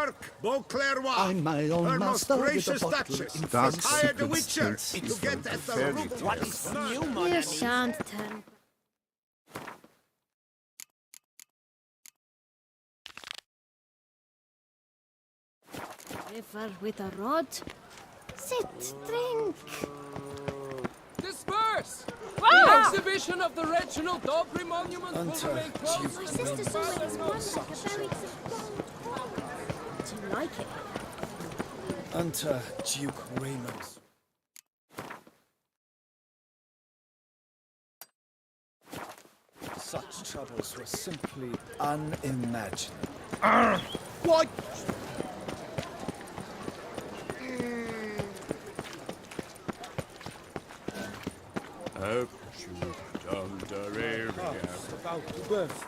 Mark Beauclerc, I'm my own her most master with a gracious bottle Duchess, in has front. hired the Secret Witcher states to get at the root of this murder. You shan't tell. River with a rod. Sit, drink. Disperse! The exhibition of the Reginald Dobry monument will remain closed. My sister's always wondered the berries of gold. Do you like it? Enter Duke Raymond. Such troubles were simply unimaginable. What? About to burst.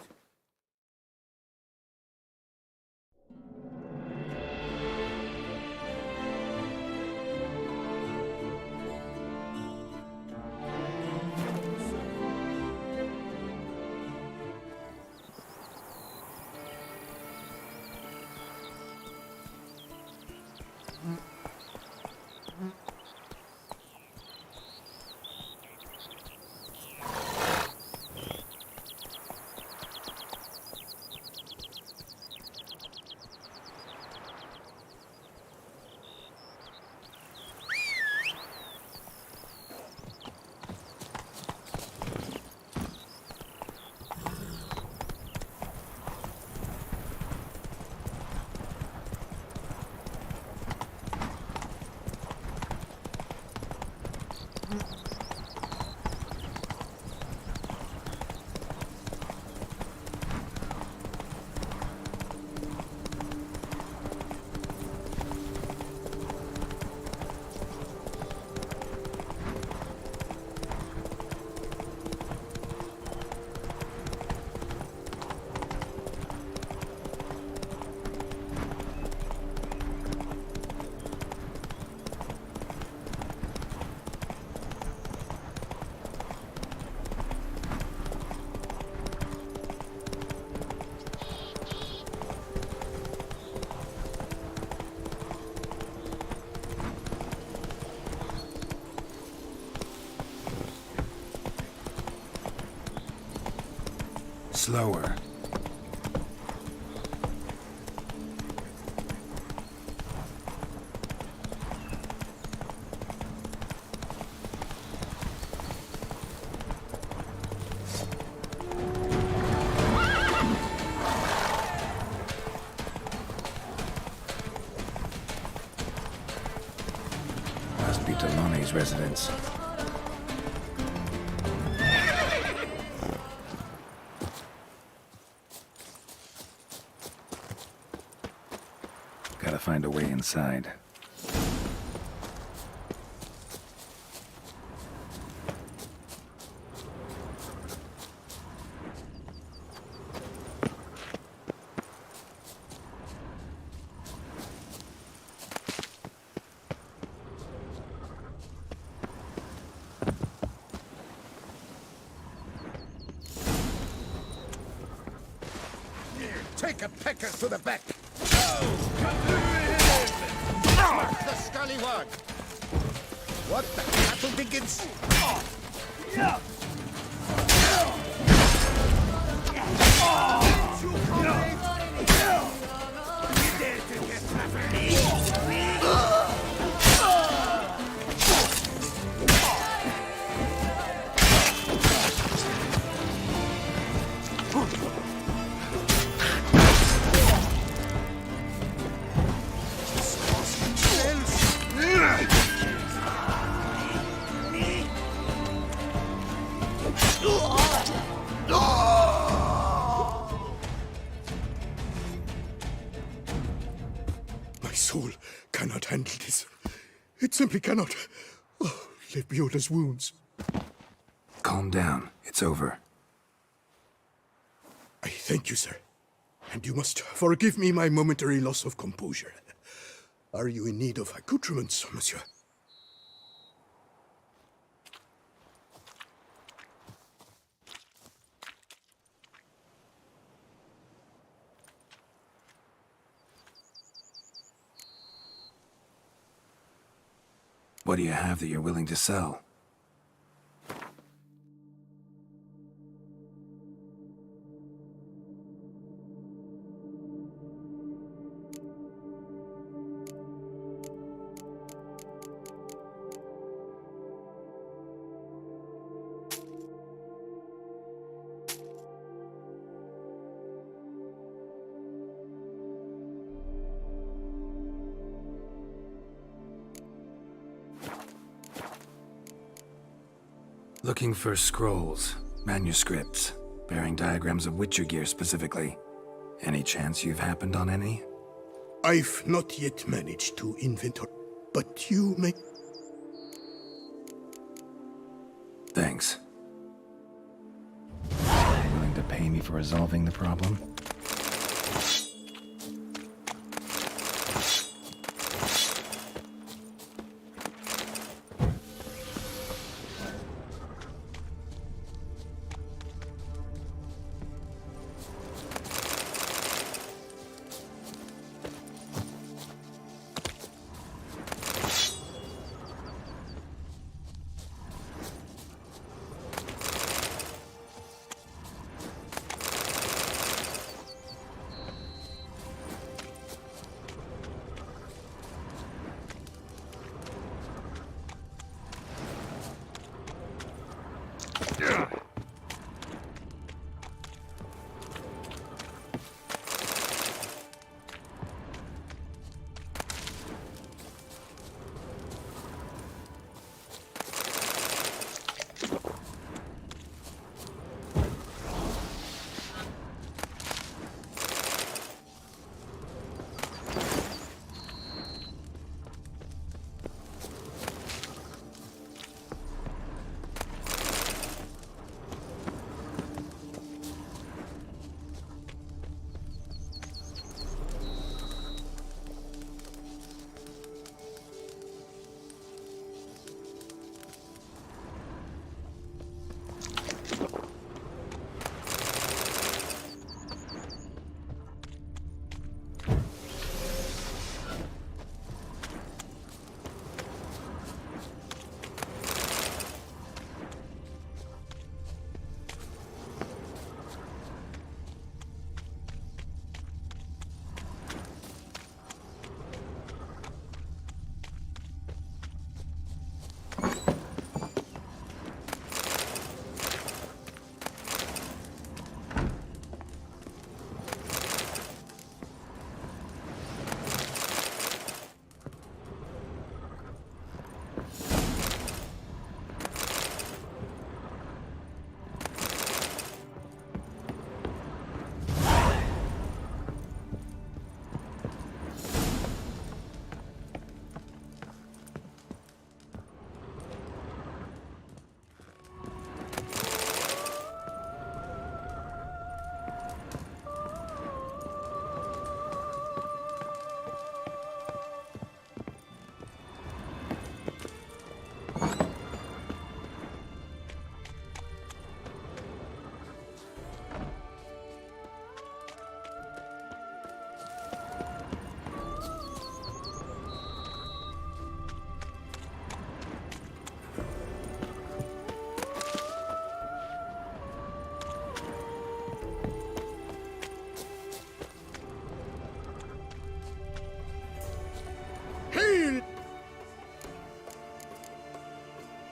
Slower. Must be Delonne's residence. Gotta find a way inside. Take a pecker to the back. The scallywag! What the cattle diggins? My soul cannot handle this. It simply cannot. Oh, Lebioda's wounds. Calm down. It's over. I thank you, sir. And you must forgive me my momentary loss of composure. Are you in need of accoutrements, monsieur? What do you have that you're willing to sell? Looking for scrolls, manuscripts, bearing diagrams of Witcher gear specifically. Any chance you've happened on any? I've not yet managed to inventory, but you may... Thanks. Are you willing to pay me for resolving the problem?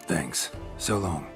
Thanks. So long.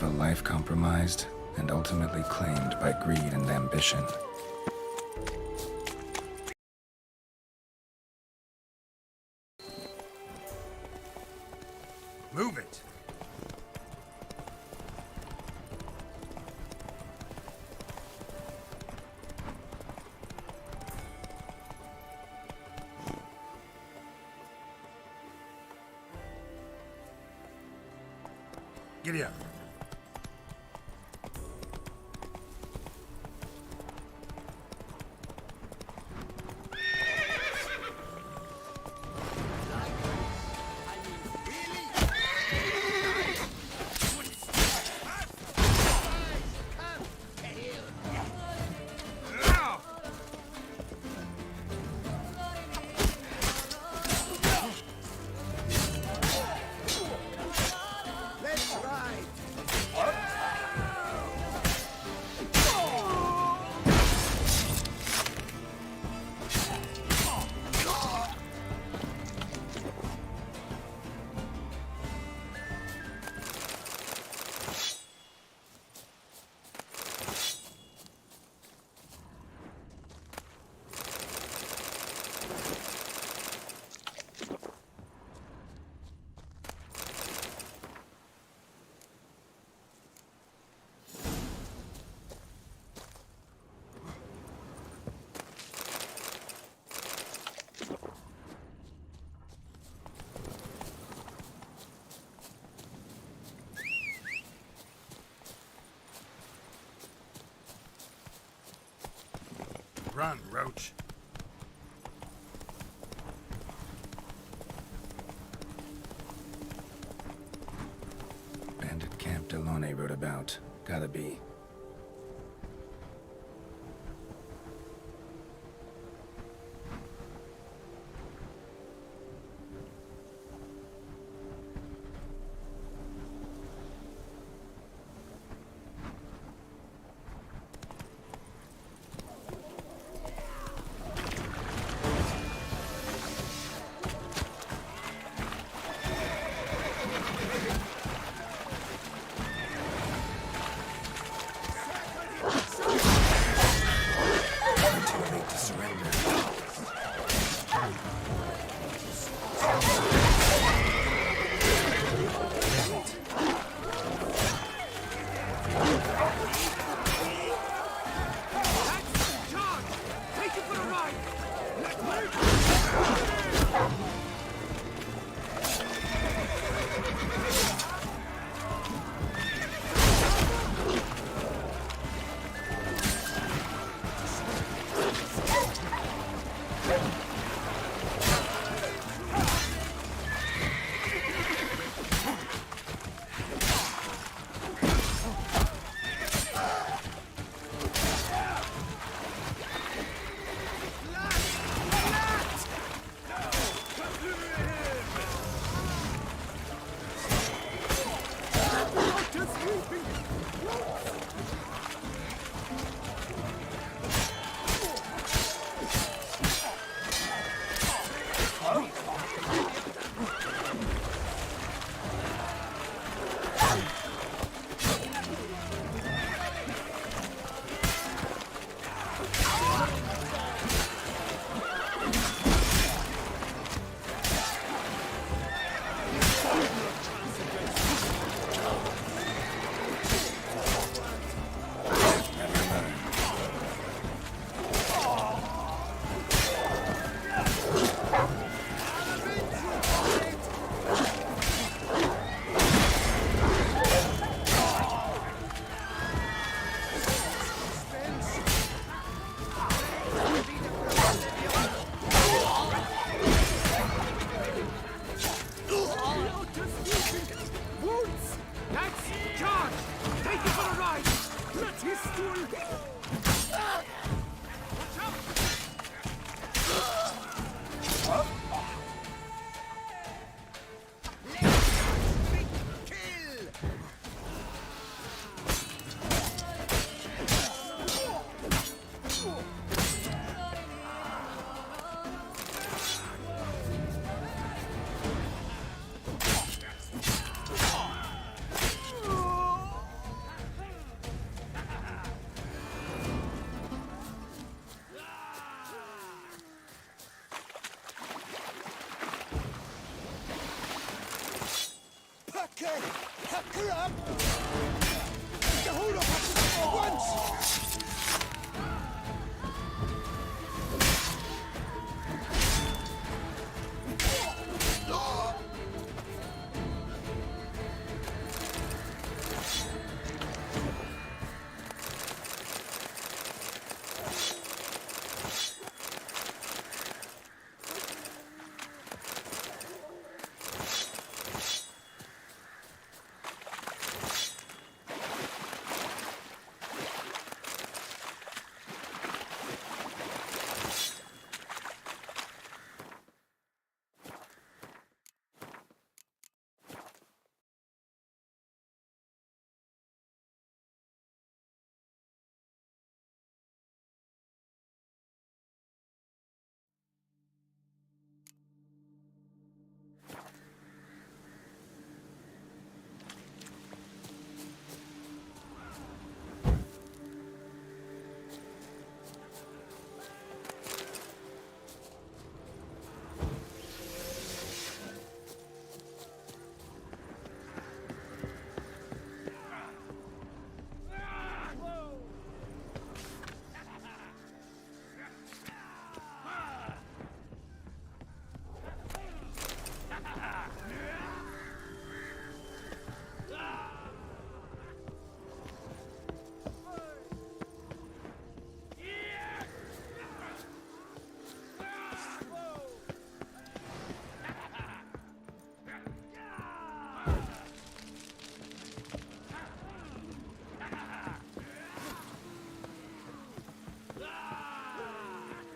of a life compromised and ultimately claimed by greed and ambition. Move it! Giddy up. Run, Roach. Bandit Camp Delone wrote about. Gotta be. Tuck her up! Hold up at once!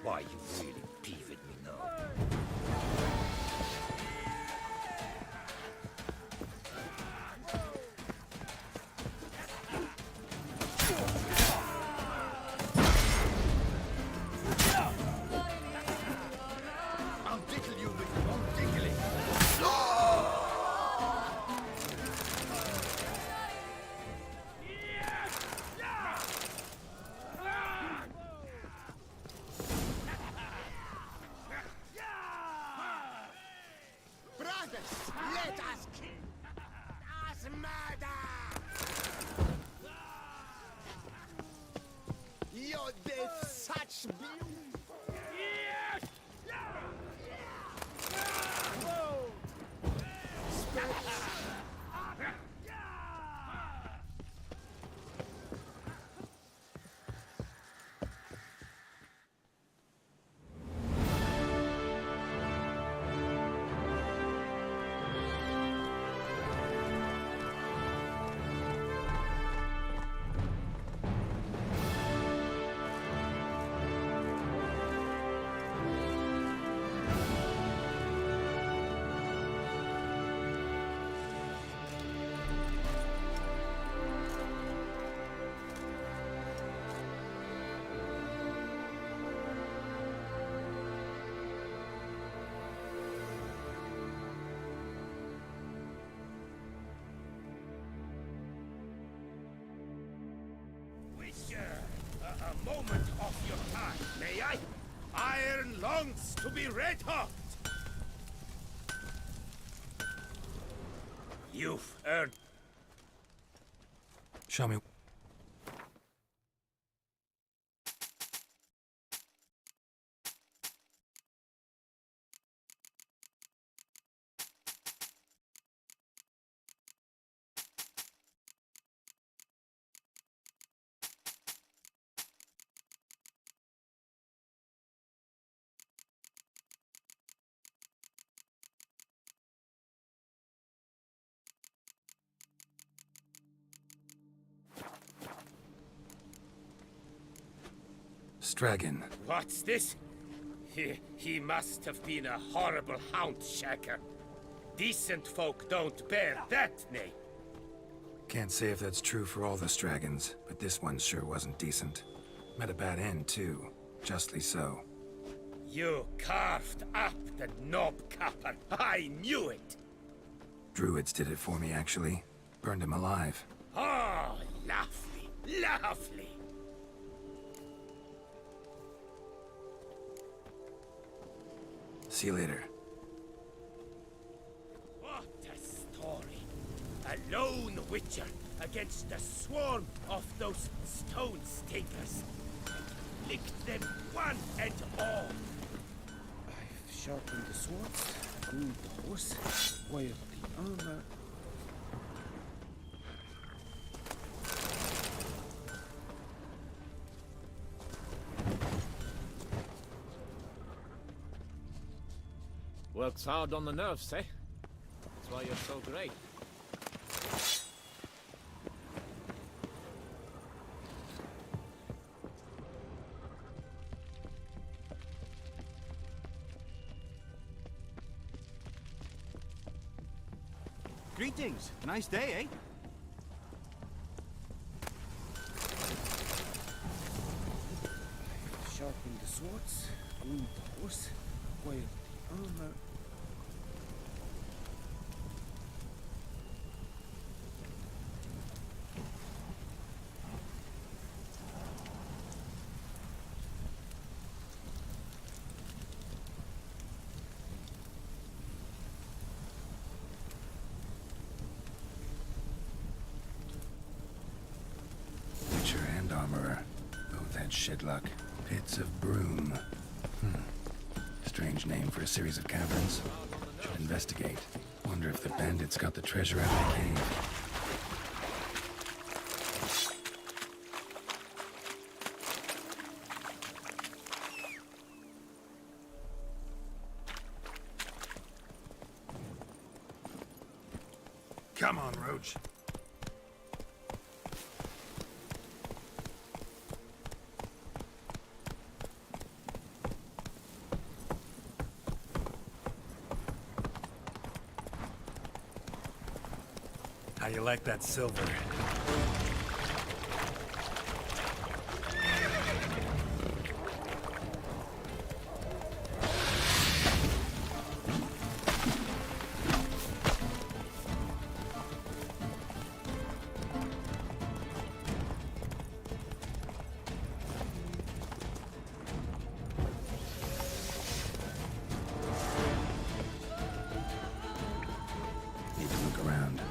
Why, you really peeved me now. I'll tickle you with your own tickling. Brothers, let us kill. Us murder. Your death such beauty. A moment of your time, may I? Iron longs to be red hot. You've earned. Show me. Stragon. What's this? He must have been a horrible hound shaker. Decent folk don't bear that name. Can't say if that's true for all the Stragons, but this one sure wasn't decent. Met a bad end, too. Justly so. You carved up the knob capper. I knew it. Druids did it for me, actually. Burned him alive. Oh, lovely, lovely. See you later. What a story. A lone witcher against a swarm of those stone stinkers. Licked them one and all. I've sharpened the sword, groomed the horse, oiled the armor. Works hard on the nerves, eh? That's why you're so great. Greetings. Nice day, eh? I've sharpened the swords, groomed the horse, oiled the armor. Witcher and armorer. Both had shit luck. Pits of Broom. Strange name for a series of caverns. Should investigate. Wonder if the bandits got the treasure out of the cave. Come on, Roach. How you like that silver? Need to look around.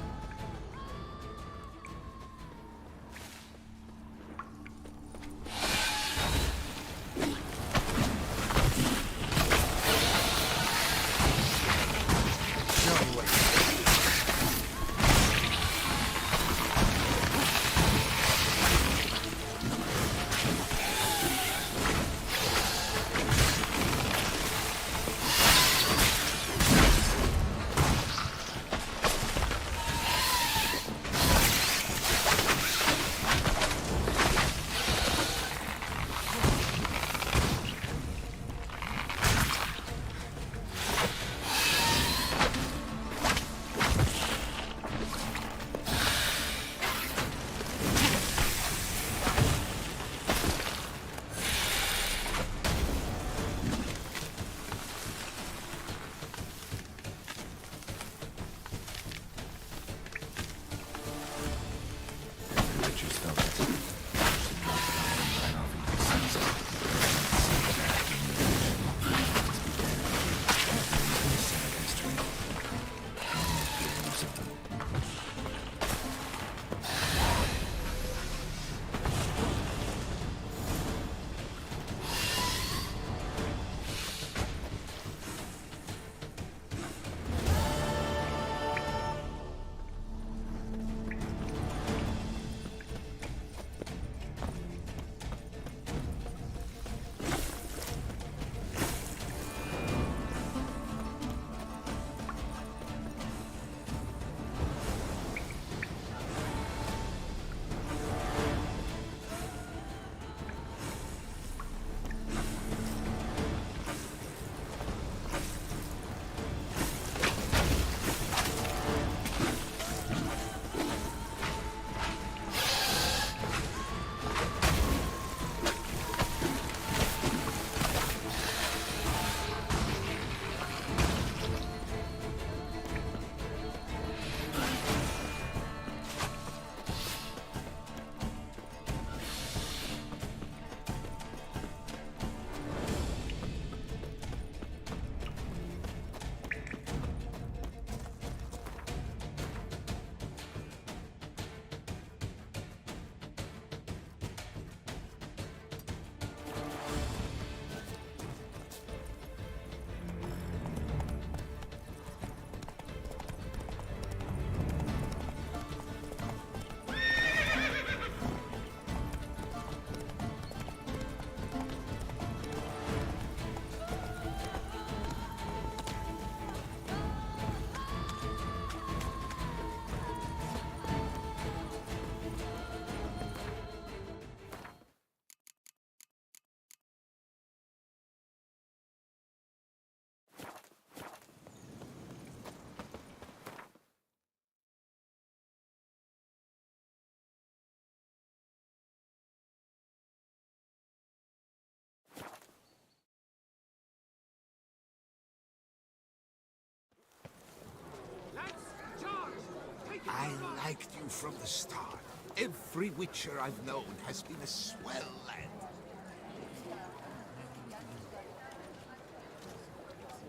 liked you from the start. Every Witcher I've known has been a swell lad.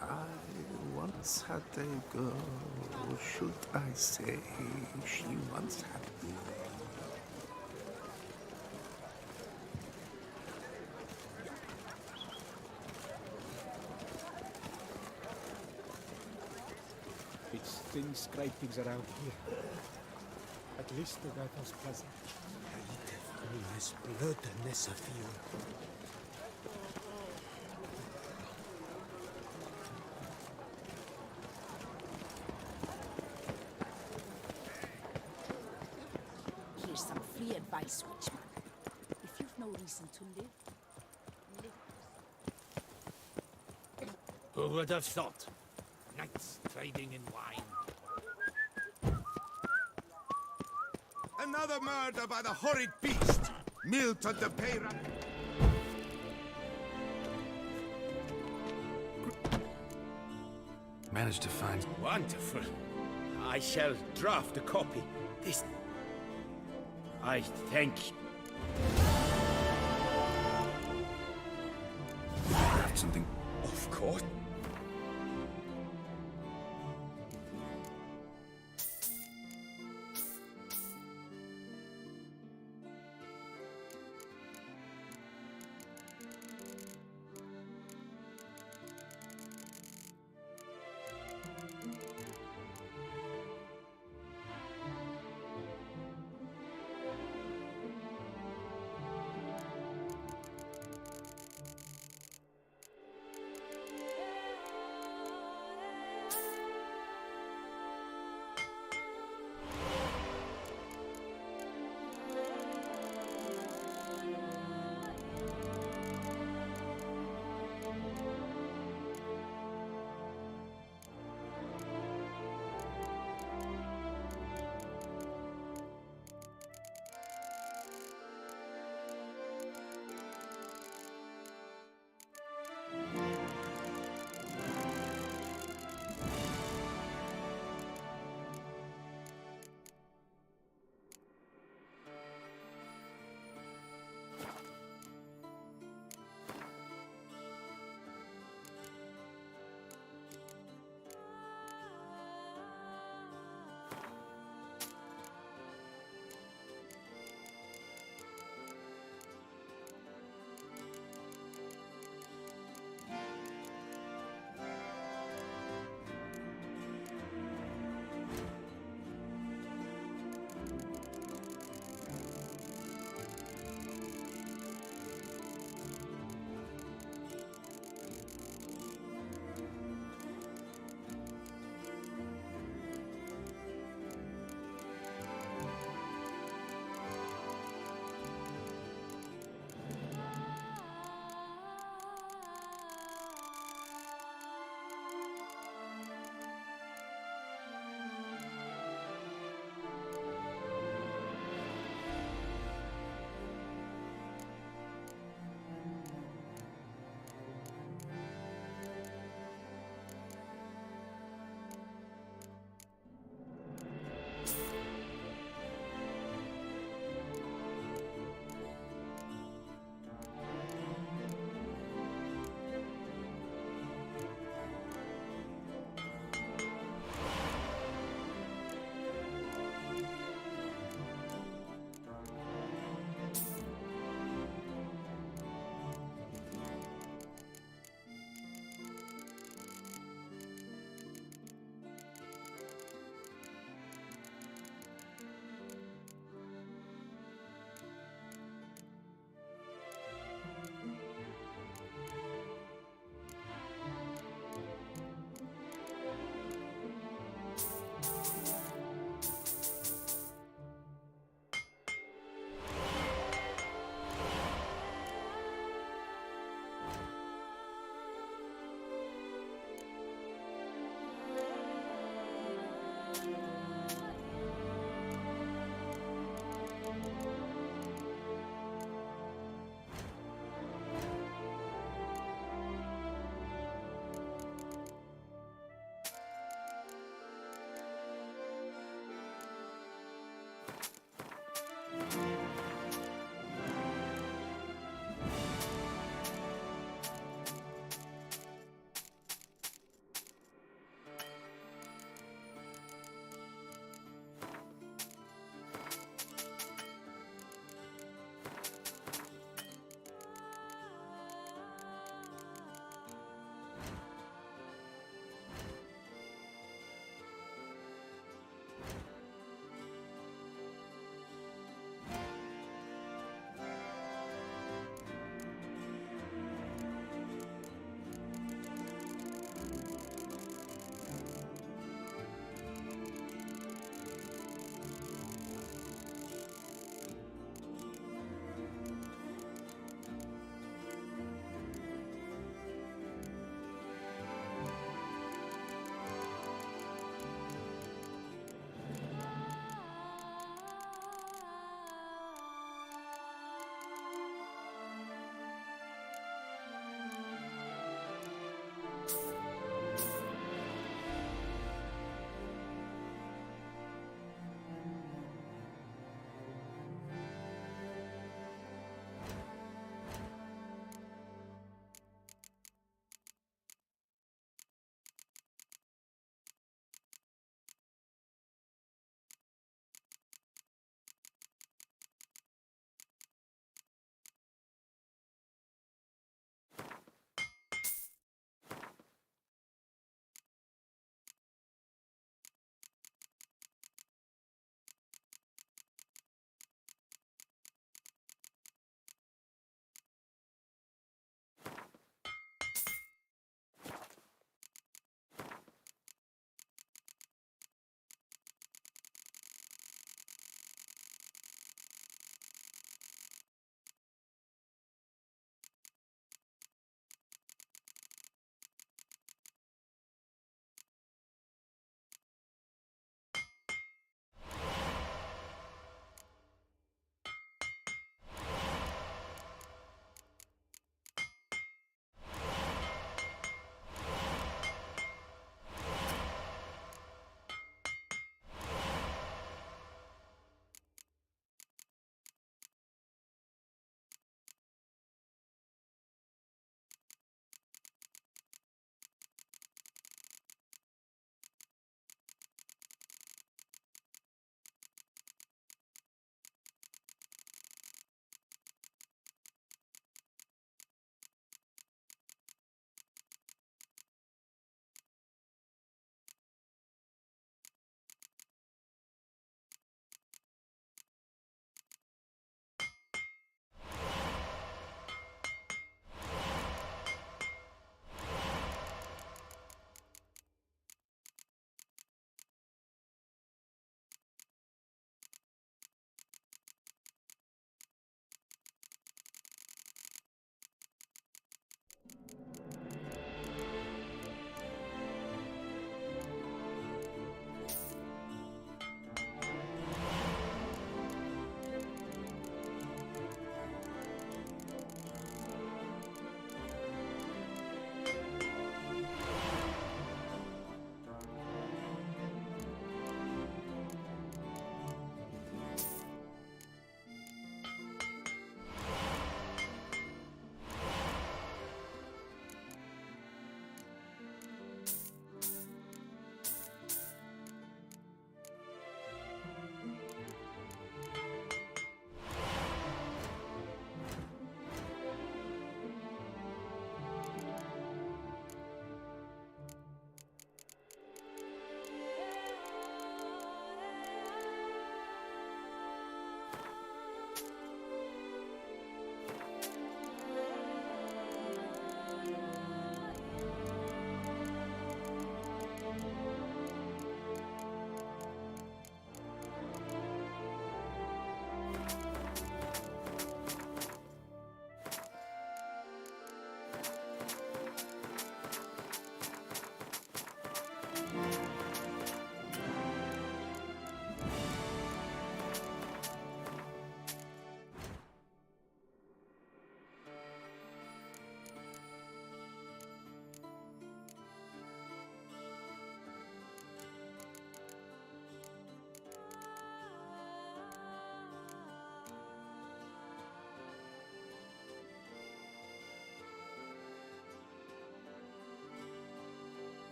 I once had a girl, should I say, she once had me. It's thin scrapings around here. At least the weather's pleasant. Nice blood, Nesafir. Here's some free advice, Witchman. If you've no reason to live, live. Who would have thought? Knights trading in wine. Another murder by the horrid beast! Milton the Peyra. Managed to find... Wonderful. I shall draft a copy. This... I thank you. Craft something... Of course.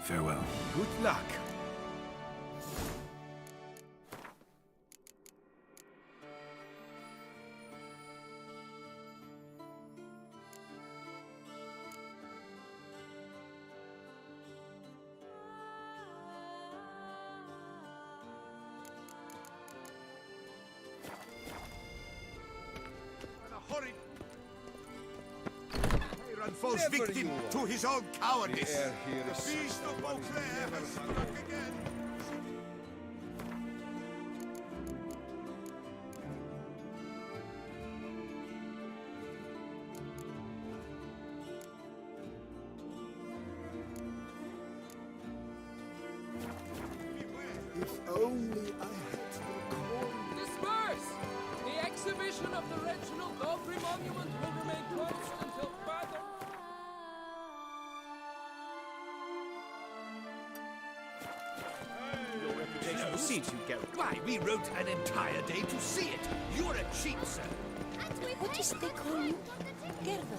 Farewell. Good luck. Falls Never victim you to his own cowardice. The air here is The beast of Beauclair has struck again. If only I had the coin. Disperse! The exhibition of the Reginald Daubry Monument will remain closed until further... Your reputation precedes you, Geralt. Why, we wrote an entire day to see it. You're a cheat, sir. What is they call you? Gerda.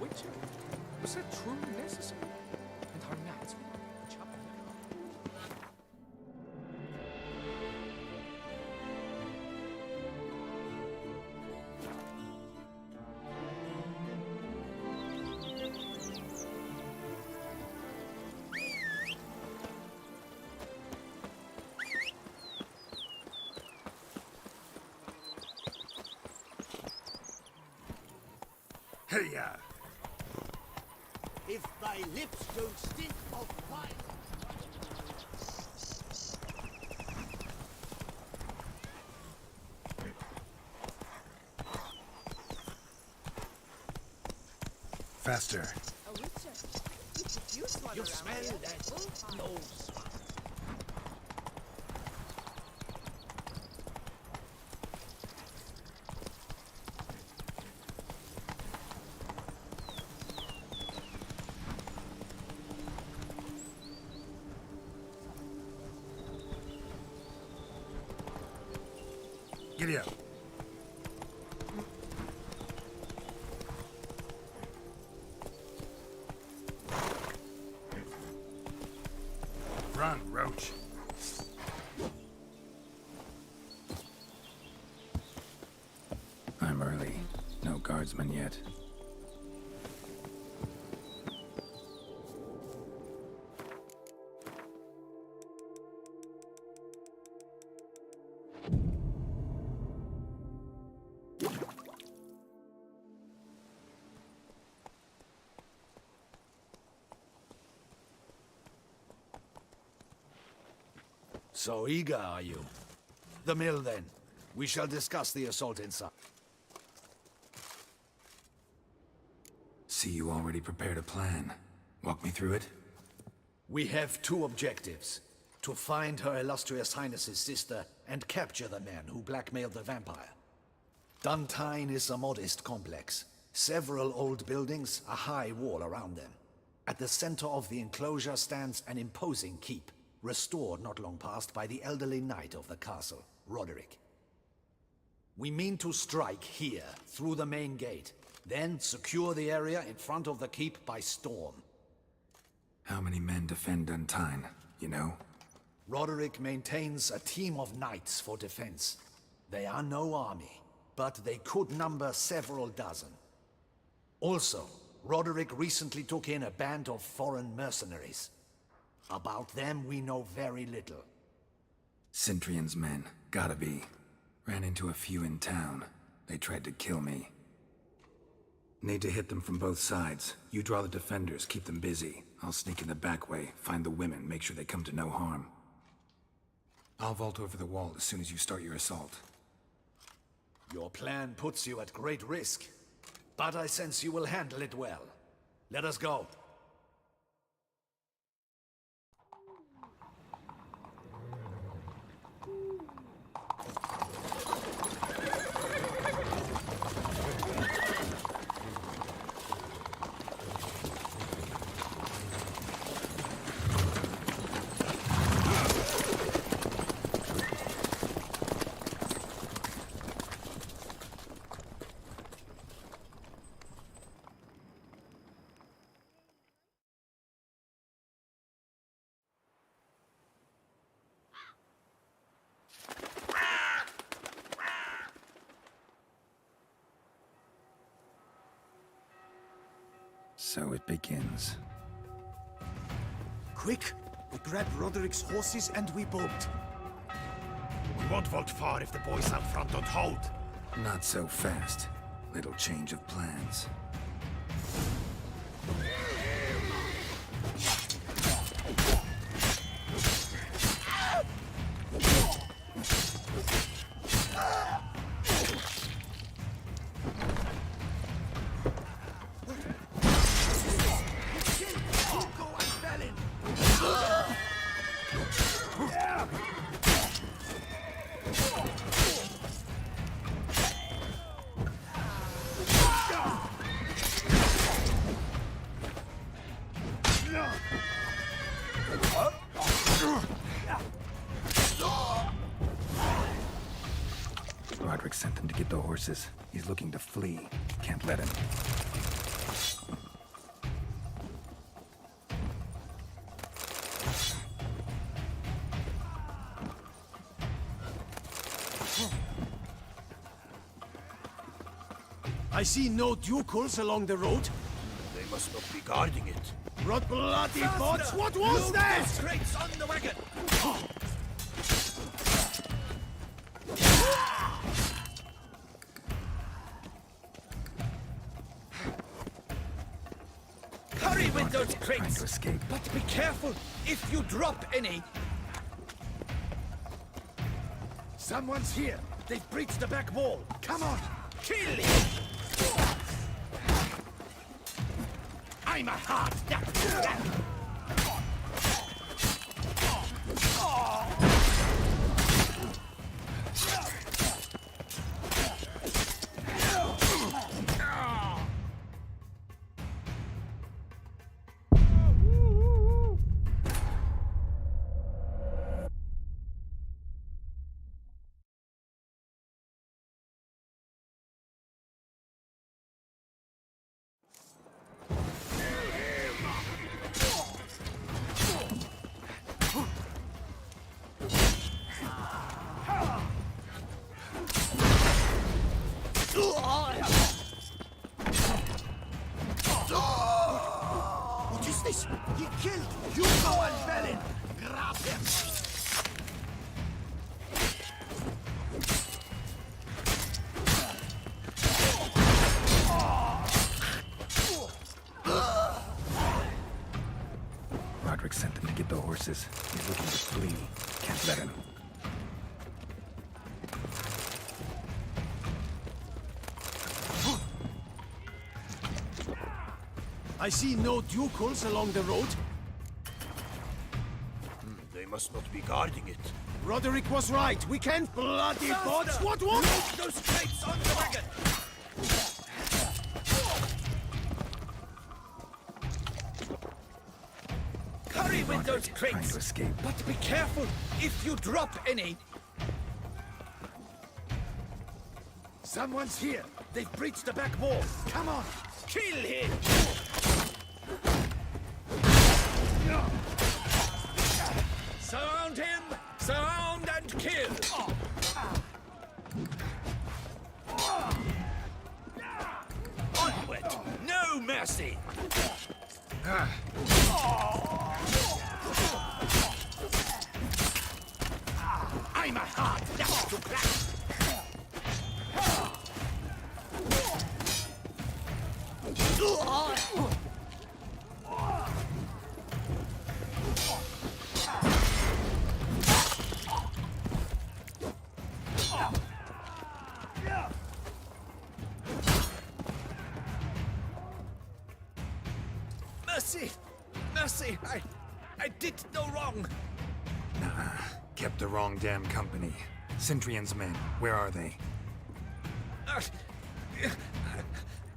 Witcher? Was that truly necessary? And her knights will chop them. Hey-ya. If thy lips don't stink of wine. Faster. A witcher. You could use one You around smell here. that nose. Giddy up. Run, Roach. I'm early. No guardsmen yet. So eager, are you? The mill, then. We shall discuss the assault inside. See, you already prepared a plan. Walk me through it? We have two objectives. To find Her Illustrious Highness's sister and capture the man who blackmailed the vampire. Duntine is a modest complex. Several old buildings, a high wall around them. At the center of the enclosure stands an imposing keep, restored not long past by the elderly knight of the castle, Roderick. We mean to strike here, through the main gate, then secure the area in front of the keep by storm. How many men defend Duntine, you know? Roderick maintains a team of knights for defense. They are no army, but they could number several dozen. Also, Roderick recently took in a band of foreign mercenaries. About them we know very little. Cintrian's men, gotta be. Ran into a few in town. They tried to kill me. Need to hit them from both sides. You draw the defenders, keep them busy. I'll sneak in the back way, find the women, make sure they come to no harm. I'll vault over the wall as soon as you start your assault. Your plan puts you at great risk, but I sense you will handle it well. Let us go. So it begins. Quick! We grab Roderick's horses and we bolt. We won't vault far if the boys out front don't hold. Not so fast. Little change of plans. Roderick sent them to get the horses. He's looking to flee. Can't let him. I see no ducals along the road. They must not be guarding it. Rod bloody bots! What was that? Crates on the wagon! Hurry with those Trying crates! to escape. But be careful if you drop any. Someone's here. They've breached the back wall. Come on! Kill him! I'm a hard that. What is this? He killed Hugo and Felin! Grab him! Roderick sent them to get the horses. He's looking to flee. Can't let him. I see no ducals along the road. They must not be guarding it. Roderick was right. We can't bloody bots. What was? Load those crates on the wagon! Hurry with those Trying to crates! escape. But be careful if you drop any. Someone's here. They've breached the back wall. Come on! Kill him! Surround him! Surround and kill! Onward! No mercy! I'm a hard nut to crack. Mercy! Mercy! I did no wrong! Nah, kept the wrong damn company. Centrion's men, where are they?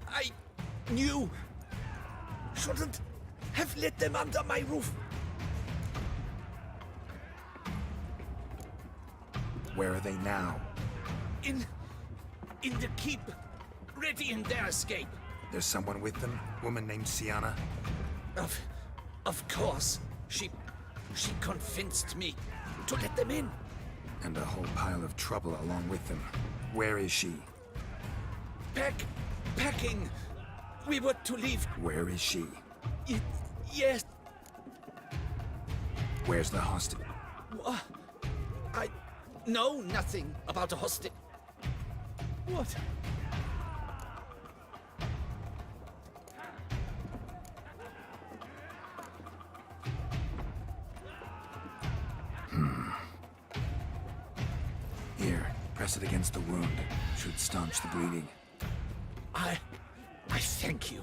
I knew. Shouldn't have let them under my roof. Where are they now? In the keep, ready in their escape. There's someone with them? Woman named Sienna? Of course. She convinced me to let them in. And a whole pile of trouble along with them. Where is she? Packing. We were to leave. Where is she? Yes. Where's the hostage? I know nothing about a hostage. What? Here, press it against the wound. Should staunch the bleeding. I thank you.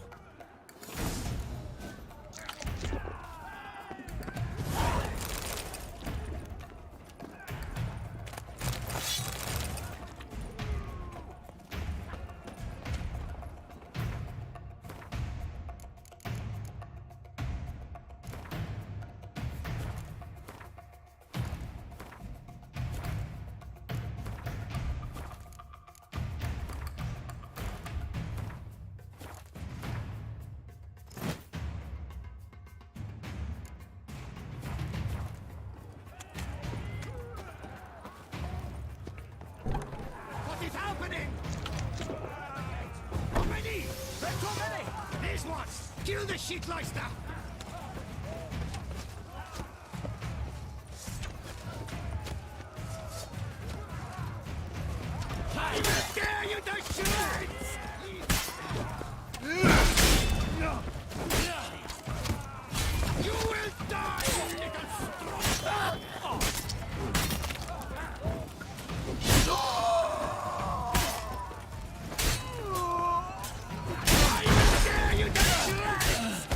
What is happening? Too many! They're too many! These ones! Kill the shitleister! I will dare you to shoot! You will die, you little scrub! I will tear you to shreds!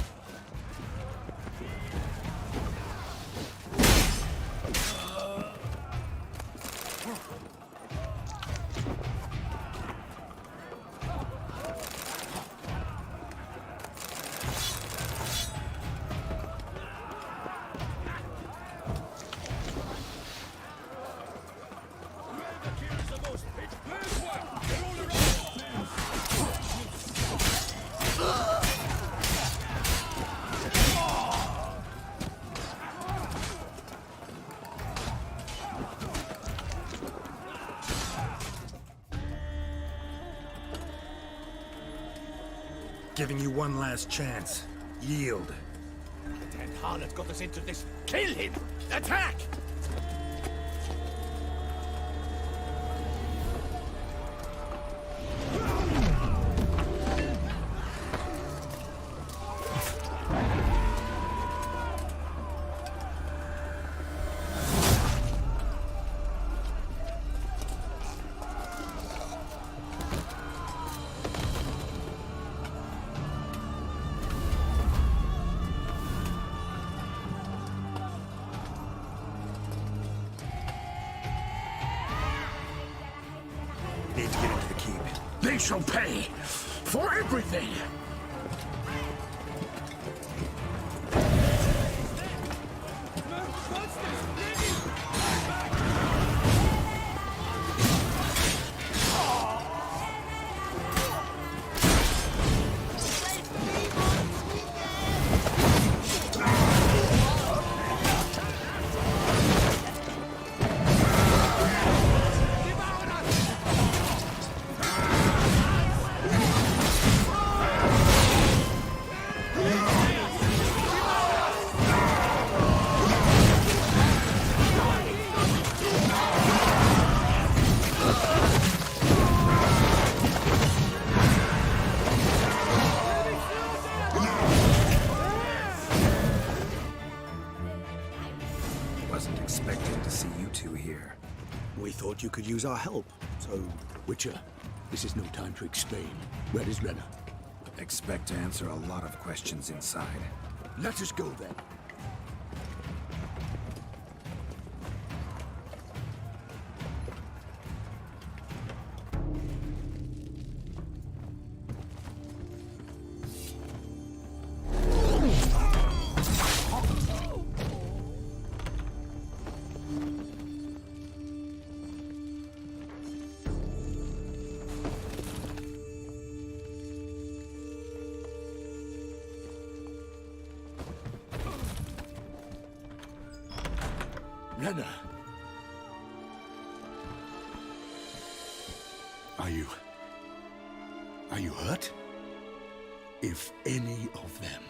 Giving you one last chance. Yield. The damned harlot got us into this. Kill him! Attack! Need to get into the keep. They shall pay for everything! Wasn't expecting to see you two here. We thought you could use our help. So, Witcher, this is no time to explain. Where is Renna? Expect to answer a lot of questions inside. Let us go then. Renna! Are you hurt? if any of them.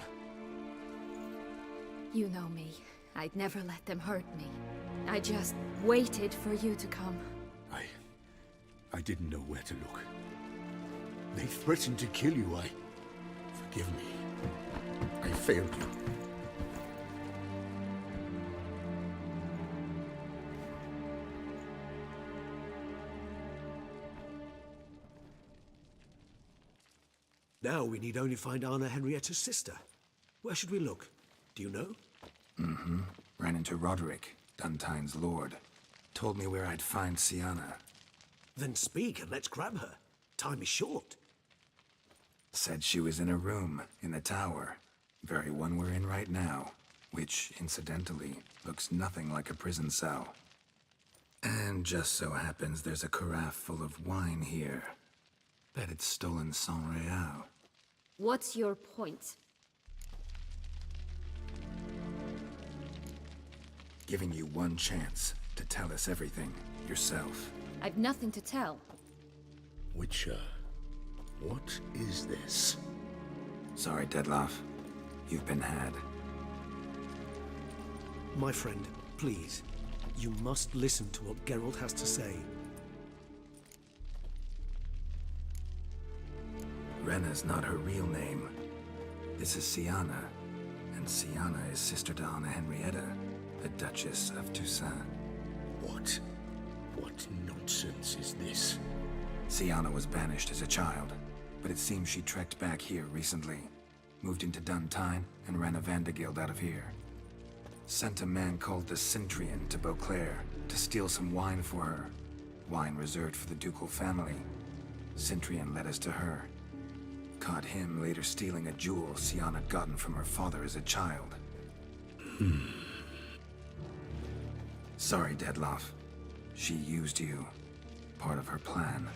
You know me. I'd never let them hurt me. I just waited for you to come. I didn't know where to look. They threatened to kill you. Forgive me. I failed you. Now we need only find Anna Henrietta's sister. Where should we look? Do you know? Mm-hmm. Ran into Roderick, Duntine's lord. Told me where I'd find Sienna. Then speak and let's grab her. Time is short. Said she was in a room in the tower. Very one we're in right now. Which, incidentally, looks nothing like a prison cell. And just so happens there's a carafe full of wine here. Bet it's stolen San Real. What's your point? Giving you one chance to tell us everything yourself. I've nothing to tell. Witcher, what is this? Sorry, Dettlaff. You've been had. My friend, please. You must listen to what Geralt has to say. Rena's not her real name. This is Sienna. And Sienna is sister to Anna Henrietta, the Duchess of Toussaint. What nonsense is this? Sienna was banished as a child, but it seems she trekked back here recently. Moved into Duntine and ran a Vandergild out of here. Sent a man called the Centrian to Beauclair to steal some wine for her. Wine reserved for the ducal family. Centrian led us to her. Caught him later stealing a jewel Sienna had gotten from her father as a child. Sorry, Dettlaff. She used you. Part of her plan.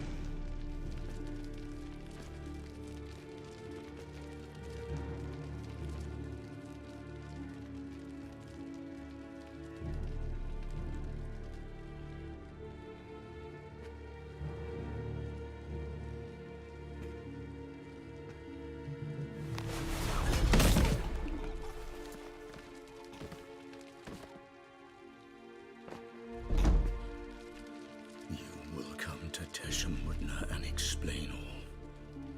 And explain all.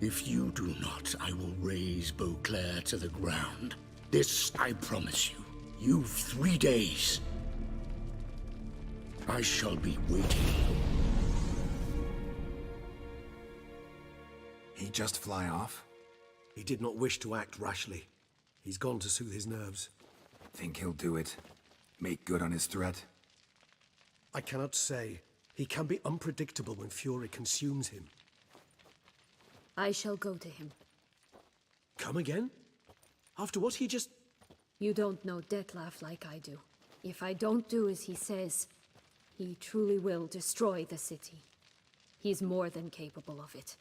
If you do not, I will raise Beauclair to the ground. This I promise you. You've 3 days. I shall be waiting. He just fly off? He did not wish to act rashly. He's gone to soothe his nerves. Think he'll do it? Make good on his threat? I cannot say. He can be unpredictable when fury consumes him. I shall go to him. Come again? After what he just... You don't know Dettlaff like I do. If I don't do as he says, he truly will destroy the city. He's more than capable of it.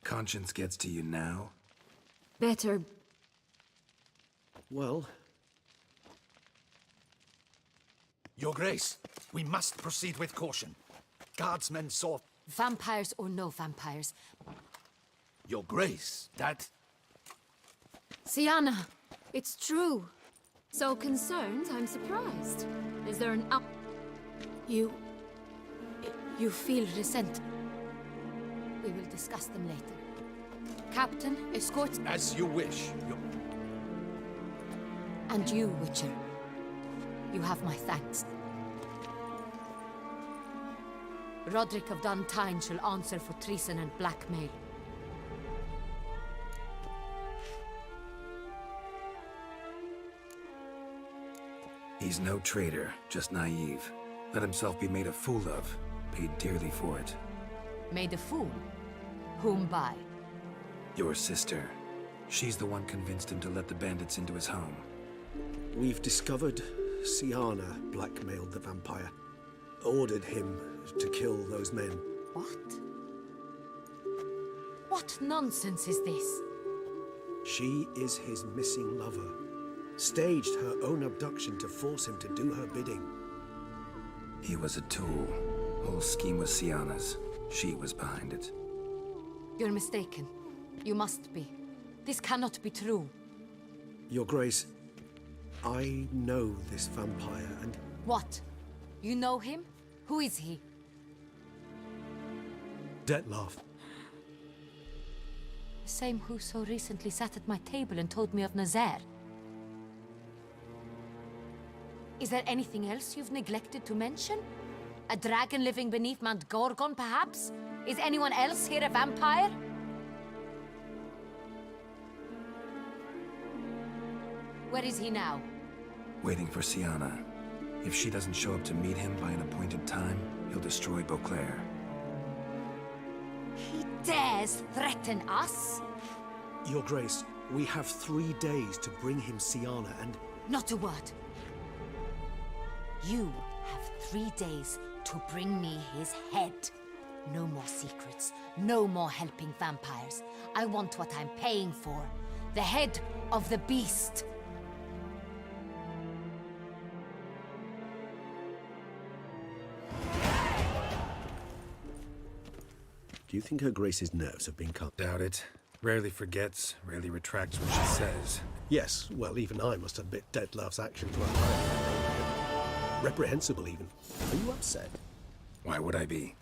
Conscience gets to you now? Better... Well... Your Grace, we must proceed with caution. Guardsmen saw... Vampires or no vampires. Your Grace, that... Sienna, it's true. So concerned, I'm surprised. Is there an up... You feel resent. We will discuss them later. Captain, escort... As you wish, And you, Witcher. You have my thanks. Roderick of Duntine shall answer for treason and blackmail. He's no traitor, just naive. Let himself be made a fool of. Paid dearly for it. Made a fool? Whom by? Your sister. She's the one convinced him to let the bandits into his home. We've discovered Sienna blackmailed the vampire. Ordered him to kill those men. What? What nonsense is this? She is his missing lover. Staged her own abduction to force him to do her bidding. He was a tool. Whole scheme was Sienna's. She was behind it. You're mistaken. You must be. This cannot be true. Your Grace, I know this vampire and... What? You know him? Who is he? Dettlaff. The same who so recently sat at my table and told me of Nazaire. Is there anything else you've neglected to mention? A dragon living beneath Mount Gorgon, perhaps? Is anyone else here a vampire? Where is he now? Waiting for Siana. If she doesn't show up to meet him by an appointed time, he'll destroy Beauclair. He dares threaten us? Your Grace, we have 3 days to bring him Siana and... Not a word. You have 3 days to bring me his head. No more secrets. No more helping vampires. I want what I'm paying for. The head of the beast. Do you think Her Grace's nerves have been calmed? Doubt it. Rarely forgets, rarely retracts what she says. Yes, well, even I must admit Dettlaff's actions were highly reprehensible, even. Are you upset? Why would I be?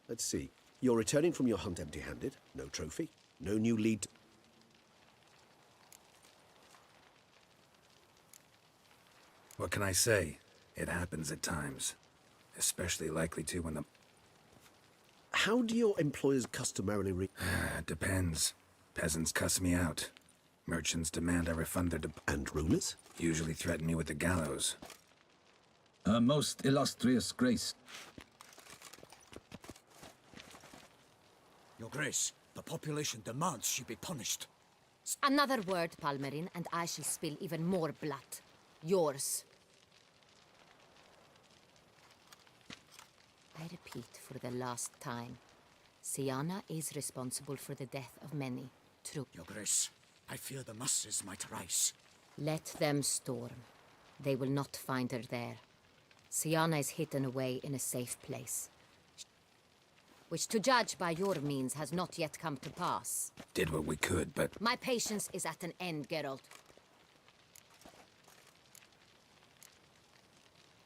Let's see. You're returning from your hunt empty-handed. No trophy. No new lead. What can I say? It happens at times. Especially likely to when the... How do your employers customarily Depends. Peasants cuss me out. Merchants demand I refund their And rulers? Usually threaten me with the gallows. Her most illustrious grace. Your Grace, the population demands she be punished. Another word, Palmerin, and I shall spill even more blood. Yours. I repeat for the last time. Siana is responsible for the death of many. True. Your Grace, I fear the masses might rise. Let them storm. They will not find her there. Siana is hidden away in a safe place. Which, to judge by your means, has not yet come to pass. Did what we could, but... My patience is at an end, Geralt.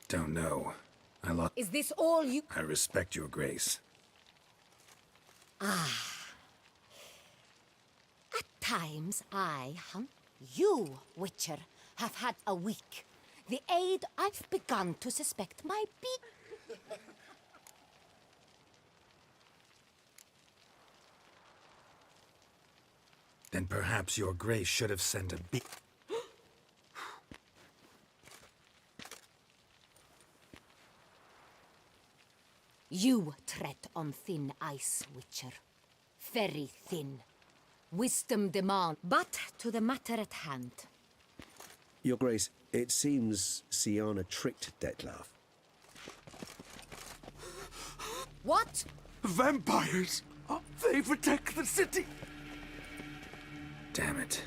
Don't know. I lost... Is this all you... I respect your grace. At times, you, Witcher, have had a week. The aid I've begun to suspect might be... Then perhaps your grace should have sent a big... You tread on thin ice, Witcher. Very thin. Wisdom demand. But to the matter at hand. Your Grace, it seems Siana tricked Dettlaff. What? Vampires! They protect the city! Damn it.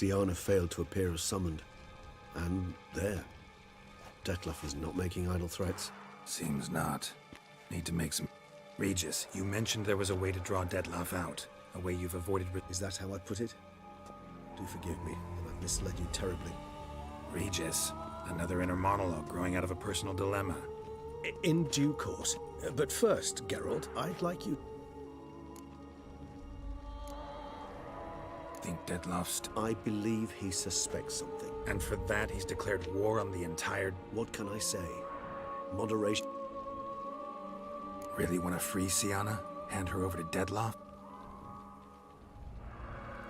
Siana failed to appear as summoned. And there. Detlef is not making idle threats. Seems not. Need to make some... Regis, you mentioned there was a way to draw Detlef out. A way you've avoided... Is that how I put it? Do forgive me, and I've misled you terribly. Regis, another inner monologue growing out of a personal dilemma. In due course. But first, Geralt, I'd like you... Think Detlef's... I believe he suspects something. And for that, he's declared war on the entire... What can I say? Moderation... Really want to free Siana? Hand her over to Detlef?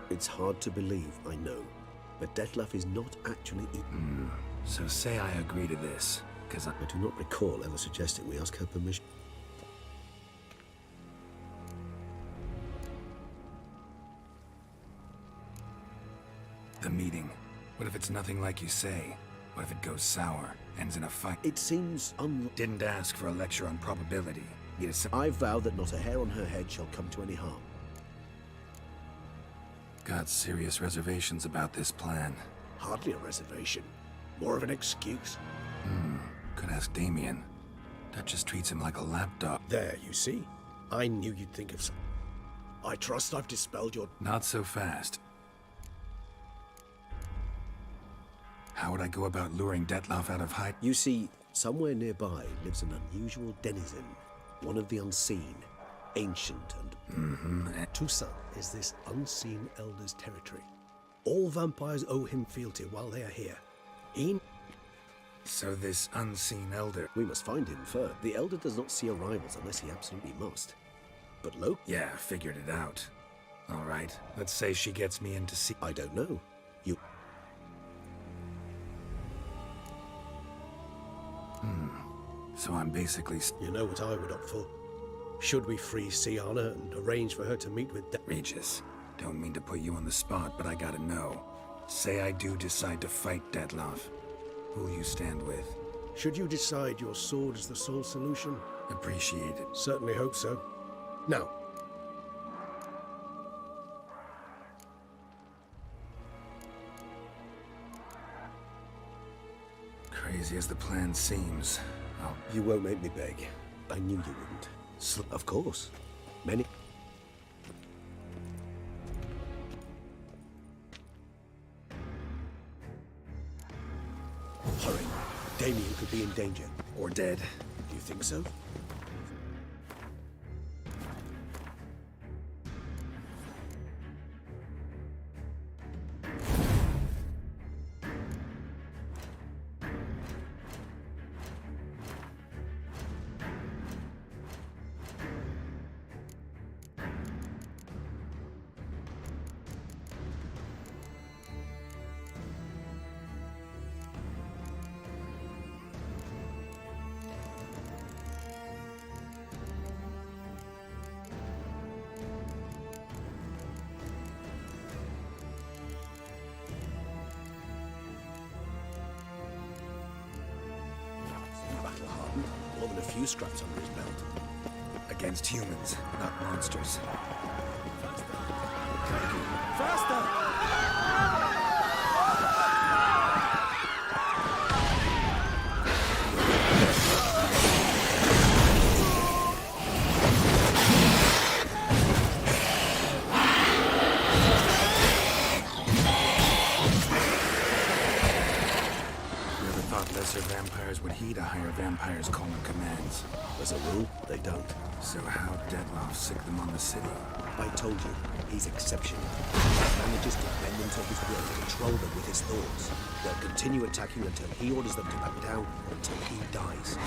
It's hard to believe, I know. But Detlef is not actually... So say I agree to this, because I do not recall ever suggesting we ask her permission. The meeting. What if it's nothing like you say? What if it goes sour, ends in a fight? It seems Didn't ask for a lecture on probability. Need a I vow that not a hair on her head shall come to any harm. Got serious reservations about this plan. Hardly a reservation. More of an excuse. Could ask Damien. Duchess treats him like a lapdog. There, you see? I knew you'd think of some. I trust I've dispelled your... Not so fast. How would I go about luring Detlef out of hide? You see, somewhere nearby lives an unusual denizen. One of the unseen. Ancient and... Toussaint is this unseen elder's territory. All vampires owe him fealty while they are here. So this unseen elder... We must find him first. The elder does not see arrivals unless he absolutely must. But Loki... Yeah, figured it out. All right, let's say she gets me in to see... I don't know. You... So I'm basically... You know what I would opt for. Should we free Siana and arrange for her to meet with... Regis, don't mean to put you on the spot, but I gotta know. Say I do decide to fight Detlef. Who'll you stand with? Should you decide your sword is the sole solution? Appreciate it. Certainly hope so. Now. Crazy as the plan seems, You won't make me beg. I knew you wouldn't. Of course. Many... Hurry. Damien could be in danger. Or dead. Do you think so? More than a few scraps under his belt. Against humans, not monsters. Lesser vampires would heed a higher vampire's call and commands. As a rule, they don't. So how'd Detlef sick them on the city? I told you, he's exceptional. He manages to bend them to his will, control them with his thoughts. They'll continue attacking until he orders them to back down, until he dies.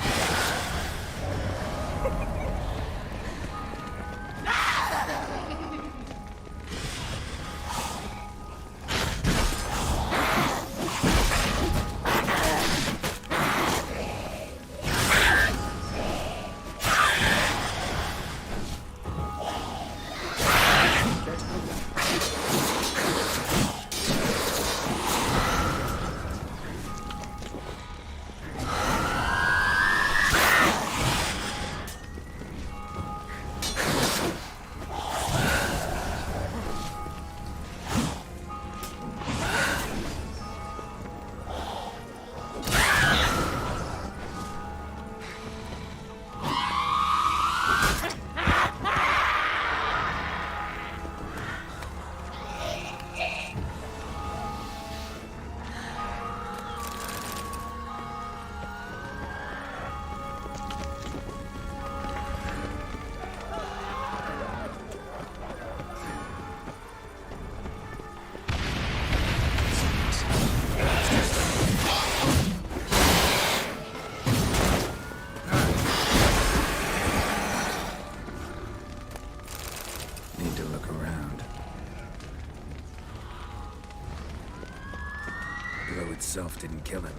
blow itself didn't kill him.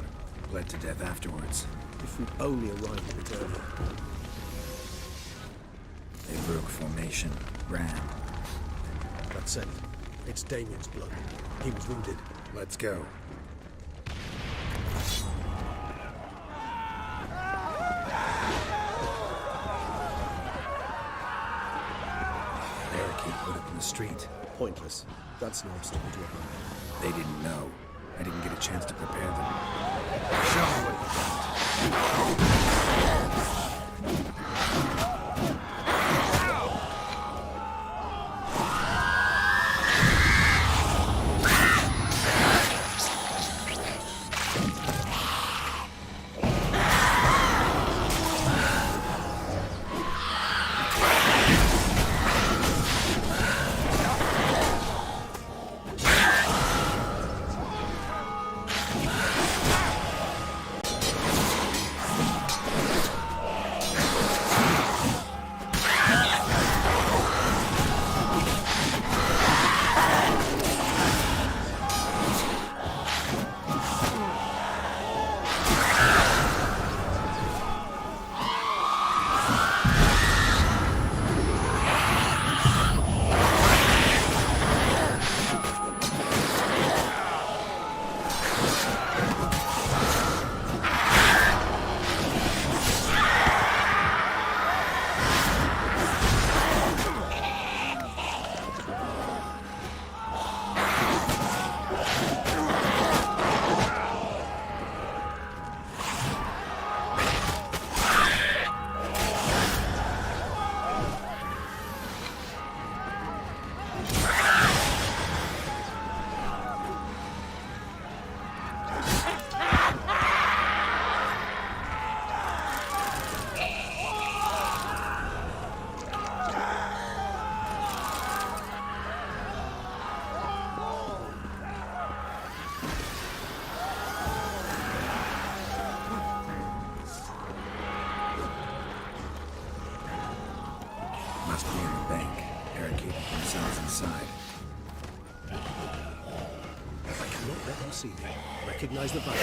Bled to death afterwards. If we'd only arrived a bit earlier. They broke formation, ran. That's it. It's Damien's blood. He was wounded. Let's go. Barricade put up in the street. Pointless. That's no obstacle to a plan. They didn't know. I didn't get a chance to prepare them. Show me what you got. Must be in the bank, barricading themselves inside. I cannot let them see me. Recognize the value.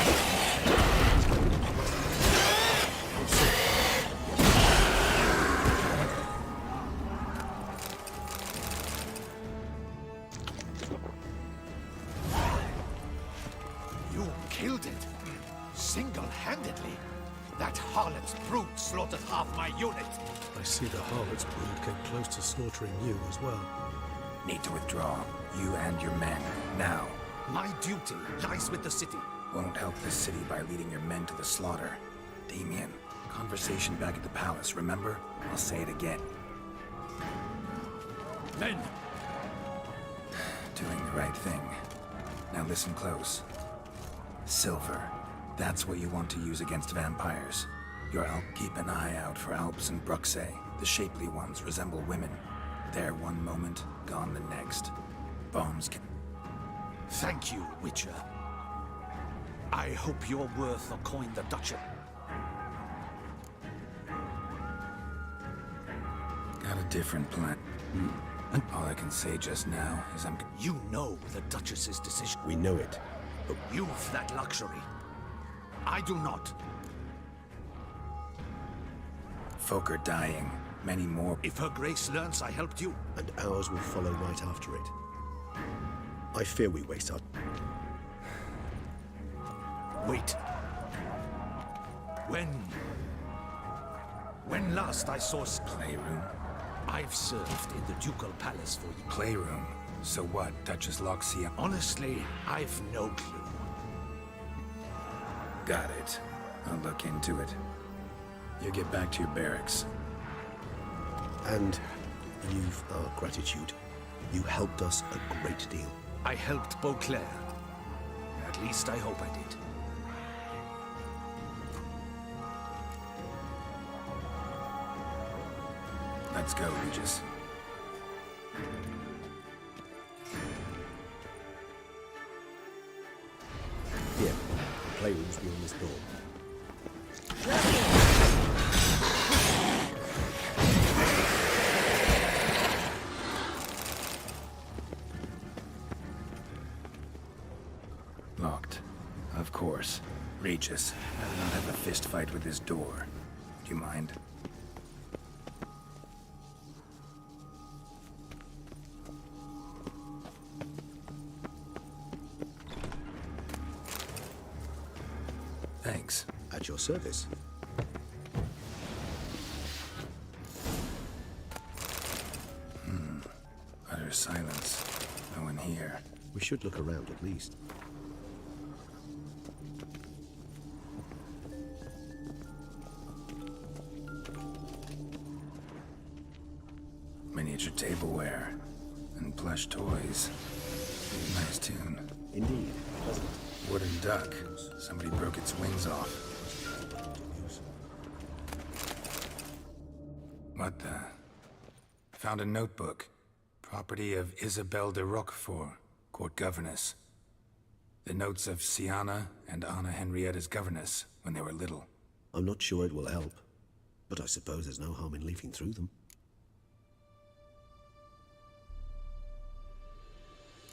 You killed it? Single-handedly? That harlot's brood slaughtered half my unit. I see the harlot's brood came close to slaughtering you as well. Need to withdraw. You and your men. Now. My duty lies with the city. Won't help this city by leading your men to the slaughter. Damien, conversation back at the palace, remember? I'll say it again. Men! Doing the right thing. Now listen close. Silver. That's what you want to use against vampires. Your Alp, keep an eye out for Alps and Bruxay. The shapely ones resemble women. There one moment, gone the next. Bombs can... Thank you, Witcher. I hope you're worth a coin the Duchy. Got a different plan. And all I can say just now is I'm... You know the Duchess's decision. We know it. But you've that luxury. I do not. Folk are dying. Many more. If her grace learns I helped you... And ours will follow right after it. I fear we waste our... Wait. When last I saw... Playroom? I've served in the Ducal Palace for years. Playroom? So what? Duchess Loxia? Honestly, I've no clue. Got it. I'll look into it. You get back to your barracks. And you've our gratitude. You helped us a great deal. I helped Beauclair. At least I hope I did. Let's go, Regis. Here, playrooms beyond this door. Locked. Of course. Regis, I do not have a fist fight with this door. Do you mind? Thanks. At your service. Utter silence. No one here. We should look around at least. Miniature tableware and plush toys. Nice tune. Indeed. Pleasant. Wooden duck. Somebody broke its wings off. What the? Found a notebook. Property of Isabelle de Roquefort, court governess. The notes of Siana and Anna Henrietta's governess when they were little. I'm not sure it will help, but I suppose there's no harm in leafing through them.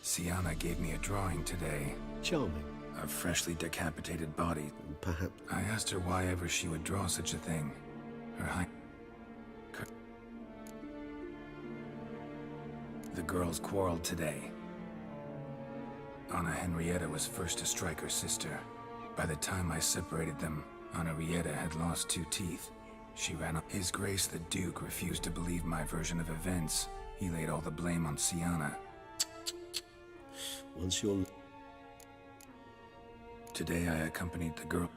Siana gave me a drawing today. Charming. A freshly decapitated body. Perhaps. I asked her why ever she would draw such a thing. The girls quarreled today. Anna Henrietta was first to strike her sister. By the time I separated them, Anna Henrietta had lost 2 teeth. She ran up. His Grace the Duke refused to believe my version of events. He laid all the blame on Siana. Once you're... Today I accompanied the girl.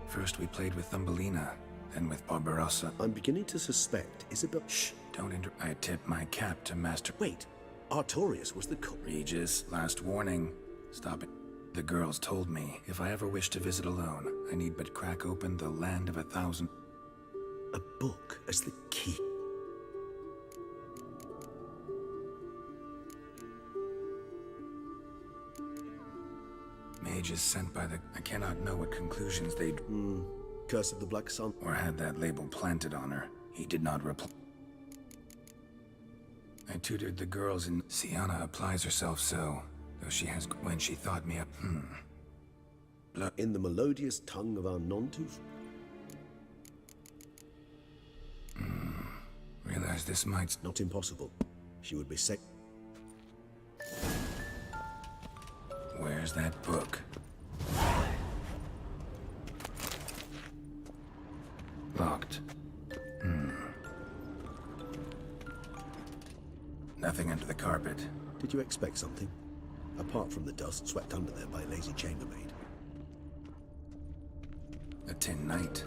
First we played with Thumbelina, then with Barbarossa. I'm beginning to suspect Isabel... Shh! Don't I tip my cap to Master... Wait! Artorius was the Regis, last warning. Stop it. The girls told me if I ever wish to visit alone, I need but crack open the Land of 1,000... A book as the key. Mages sent by the... I cannot know what conclusions they'd... Curse of the Black Sun. Or had that label planted on her. He did not reply. I tutored the girls in... Siana applies herself so, though she has... When she thought me up... In the melodious tongue of our non-tooth? Realize this might... Not impossible. She would be sick. Where's that book? Locked. Nothing under the carpet. Did you expect something? Apart from the dust swept under there by a lazy chambermaid. A tin knight.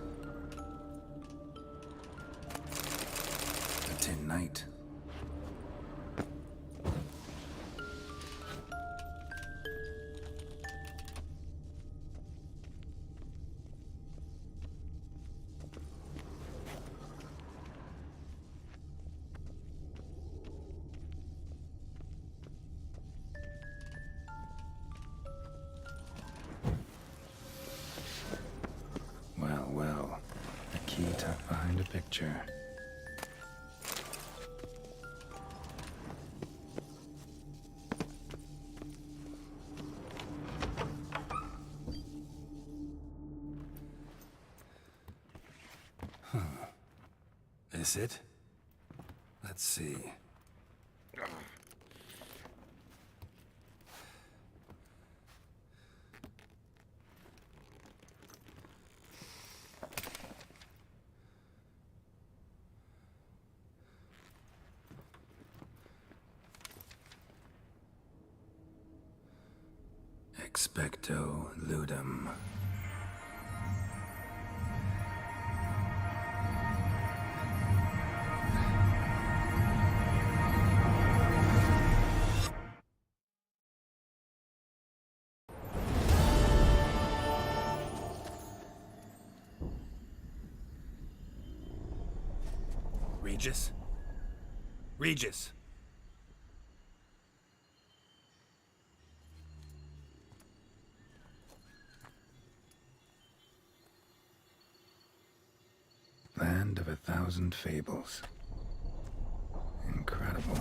A tin knight. Well, a key tucked behind a picture. This it? Let's see. Expecto ludum. Regis? Regis! Land of 1,000 fables. Incredible.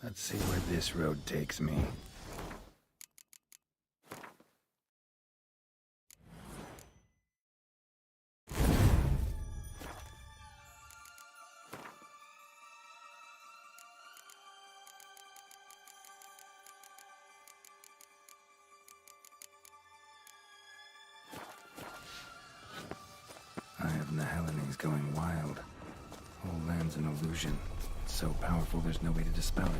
Let's see where this road takes me. Eye of the Hellenes going wild. Whole land's an illusion. It's so powerful there's no way to dispel it.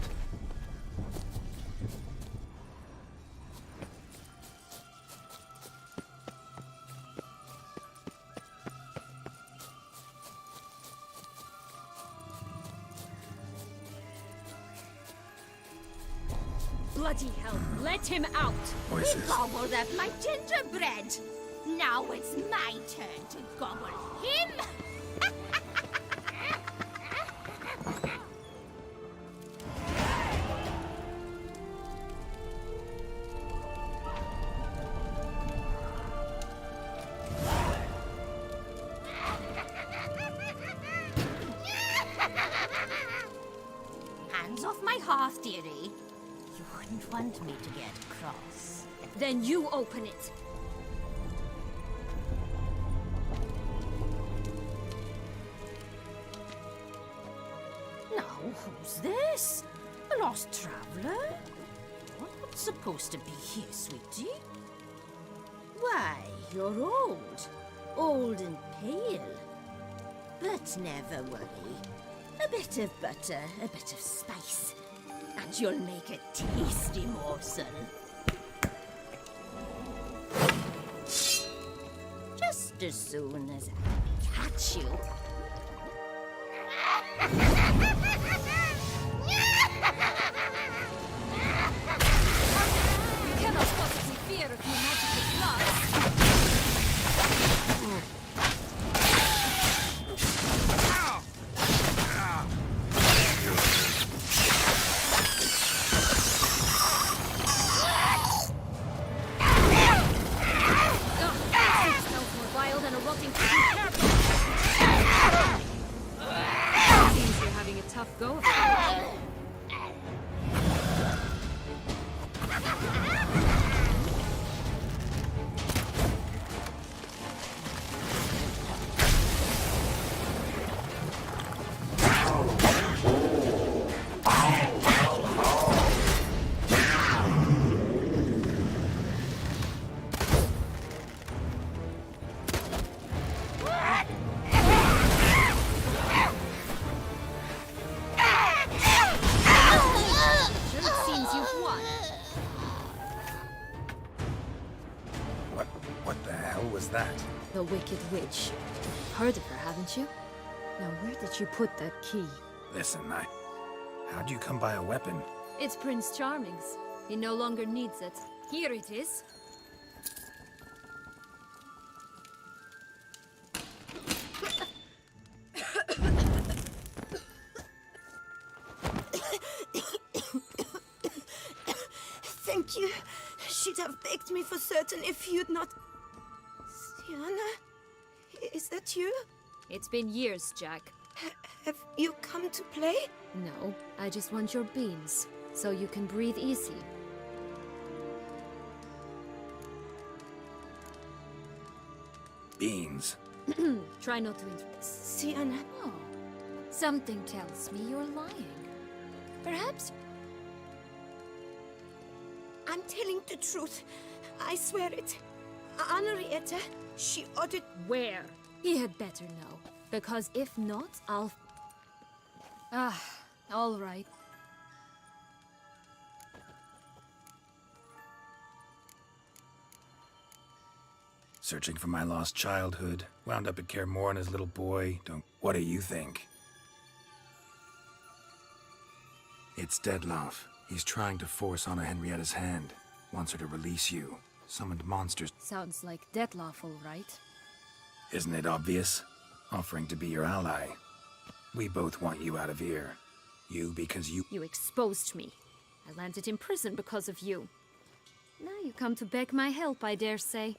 Bloody hell, let him out! Voices. He gobbled up my gingerbread. Now it's my turn to gobble him. Hands off my hearth, dearie. You wouldn't want me to get cross. Then you open it. Now, who's this? A lost traveler? What's supposed to be here, sweetie? Why, you're old. Old and pale. But never worry. A bit of butter, a bit of spice, and you'll make a tasty morsel. Just as soon as I catch you. You cannot possibly fear of your magical gloves. Seems you're having a tough go of it. What the hell was that? The Wicked Witch. Heard of her, haven't you? Now, where did you put that key? Listen, how'd you come by a weapon? It's Prince Charming's. He no longer needs it. Here it is. Thank you. She'd have begged me for certain if you'd not... Sienna? Is that you? It's been years, Jack. Have you come to play? No, I just want your beans, so you can breathe easy. Beans. Try not to Sienna. Oh, something tells me you're lying. Perhaps... I'm telling the truth. I swear it. Henrietta, she ordered... Where? He had better know. Because if not, I'll... all right. Searching for my lost childhood. Wound up at Kaer Morhen as a little boy. What do you think? It's Dettlaff. He's trying to force Anna Henrietta's hand. Wants her to release you. Summoned monsters. Sounds like Dettlaff, all right. Isn't it obvious? Offering to be your ally. We both want you out of here. You because you... You exposed me. I landed in prison because of you. Now you come to beg my help, I dare say.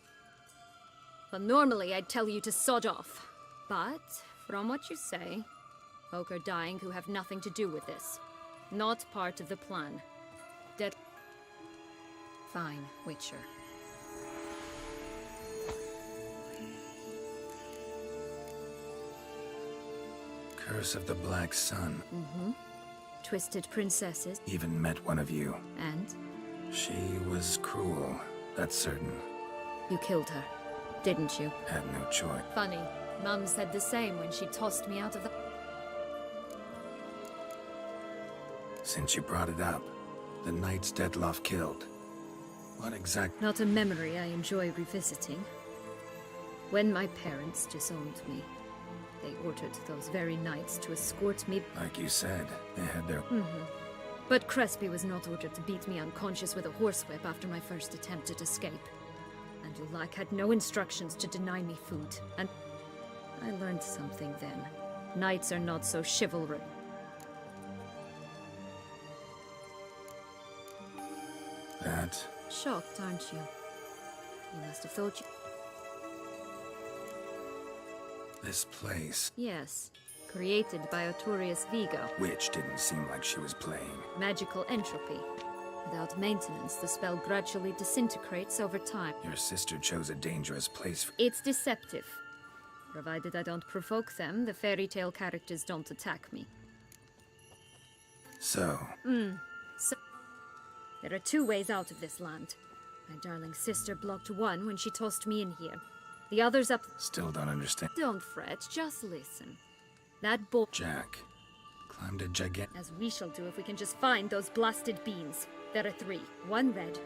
But normally I'd tell you to sod off. But, from what you say, folk are dying who have nothing to do with this. Not part of the plan. Dead. Fine, Witcher. Curse of the Black Sun. Mm-hmm. Twisted princesses. Even met one of you. And? She was cruel, that's certain. You killed her, didn't you? Had no choice. Funny. Mum said the same when she tossed me out of the... Since you brought it up, the knights Detloff killed. What exact... Not a memory I enjoy revisiting. When my parents disowned me, they ordered those very knights to escort me... Like you said, they had their... Mm-hmm. But Crespi was not ordered to beat me unconscious with a horsewhip after my first attempt at escape. And Ulak had no instructions to deny me food, and... I learned something then. Knights are not so chivalrous. That... Shocked, aren't you? You must have thought you... This place... Yes. Created by Artorius Vigo. Which didn't seem like she was playing. Magical entropy. Without maintenance, the spell gradually disintegrates over time. Your sister chose a dangerous place for... It's deceptive. Provided I don't provoke them, the fairy tale characters don't attack me. So... So... There are two ways out of this land. My darling sister blocked one when she tossed me in here. The other's up... Still don't understand. Don't fret, just listen. That boy... Jack climbed a gigantic... As we shall do if we can just find those blasted beans. There are 3. 1 red.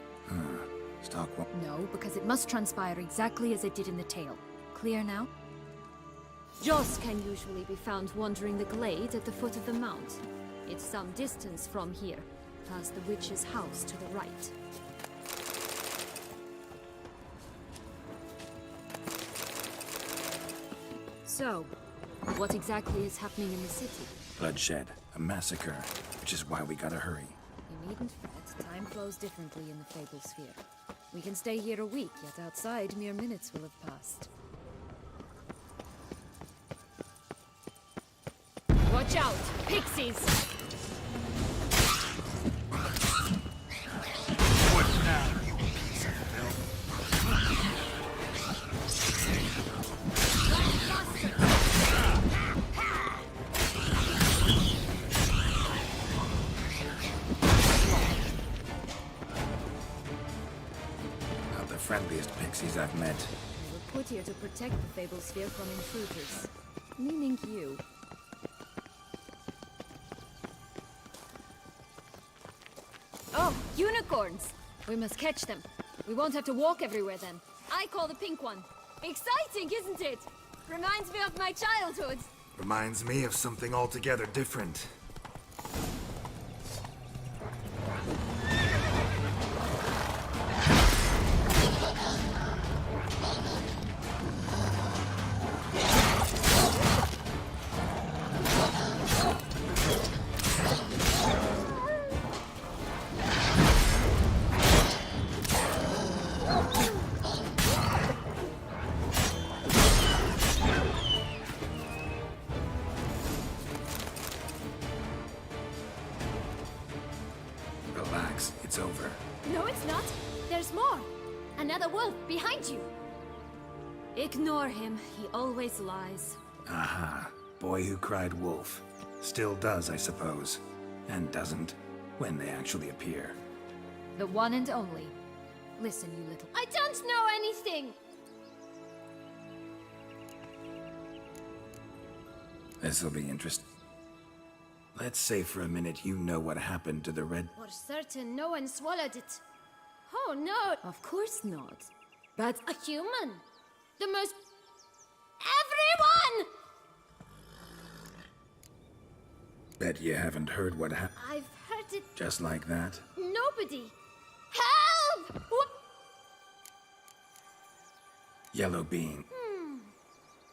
Stock one... No, because it must transpire exactly as it did in the tale. Clear now? Joss can usually be found wandering the glade at the foot of the mount. It's some distance from here, past the witch's house to the right. So, what exactly is happening in the city? Bloodshed. A massacre. Which is why we gotta hurry. You needn't fret. Time flows differently in the Fable Sphere. We can stay here a week, yet outside mere minutes will have passed. Watch out! Pixies! What now, you piece of filth? Not the friendliest pixies I've met. We were put here to protect the Fable Sphere from intruders. Meaning you. Oh, unicorns! We must catch them. We won't have to walk everywhere then. I call the pink one. Exciting, isn't it? Reminds me of my childhood. Reminds me of something altogether different. Relax, it's over. No, it's not. There's more. Another wolf behind you. Ignore him. He always lies. Aha. Boy who cried wolf. Still does, I suppose. And doesn't, when they actually appear. The one and only. Listen, you little... I don't know anything! This'll be interesting. Let's say for a minute you know what happened to the red... For certain, no one swallowed it. Oh, no! Of course not. But... A human! The most... Everyone! Bet you haven't heard what happened. I've heard it... Just like that? Nobody! Help! What? Yellow bean.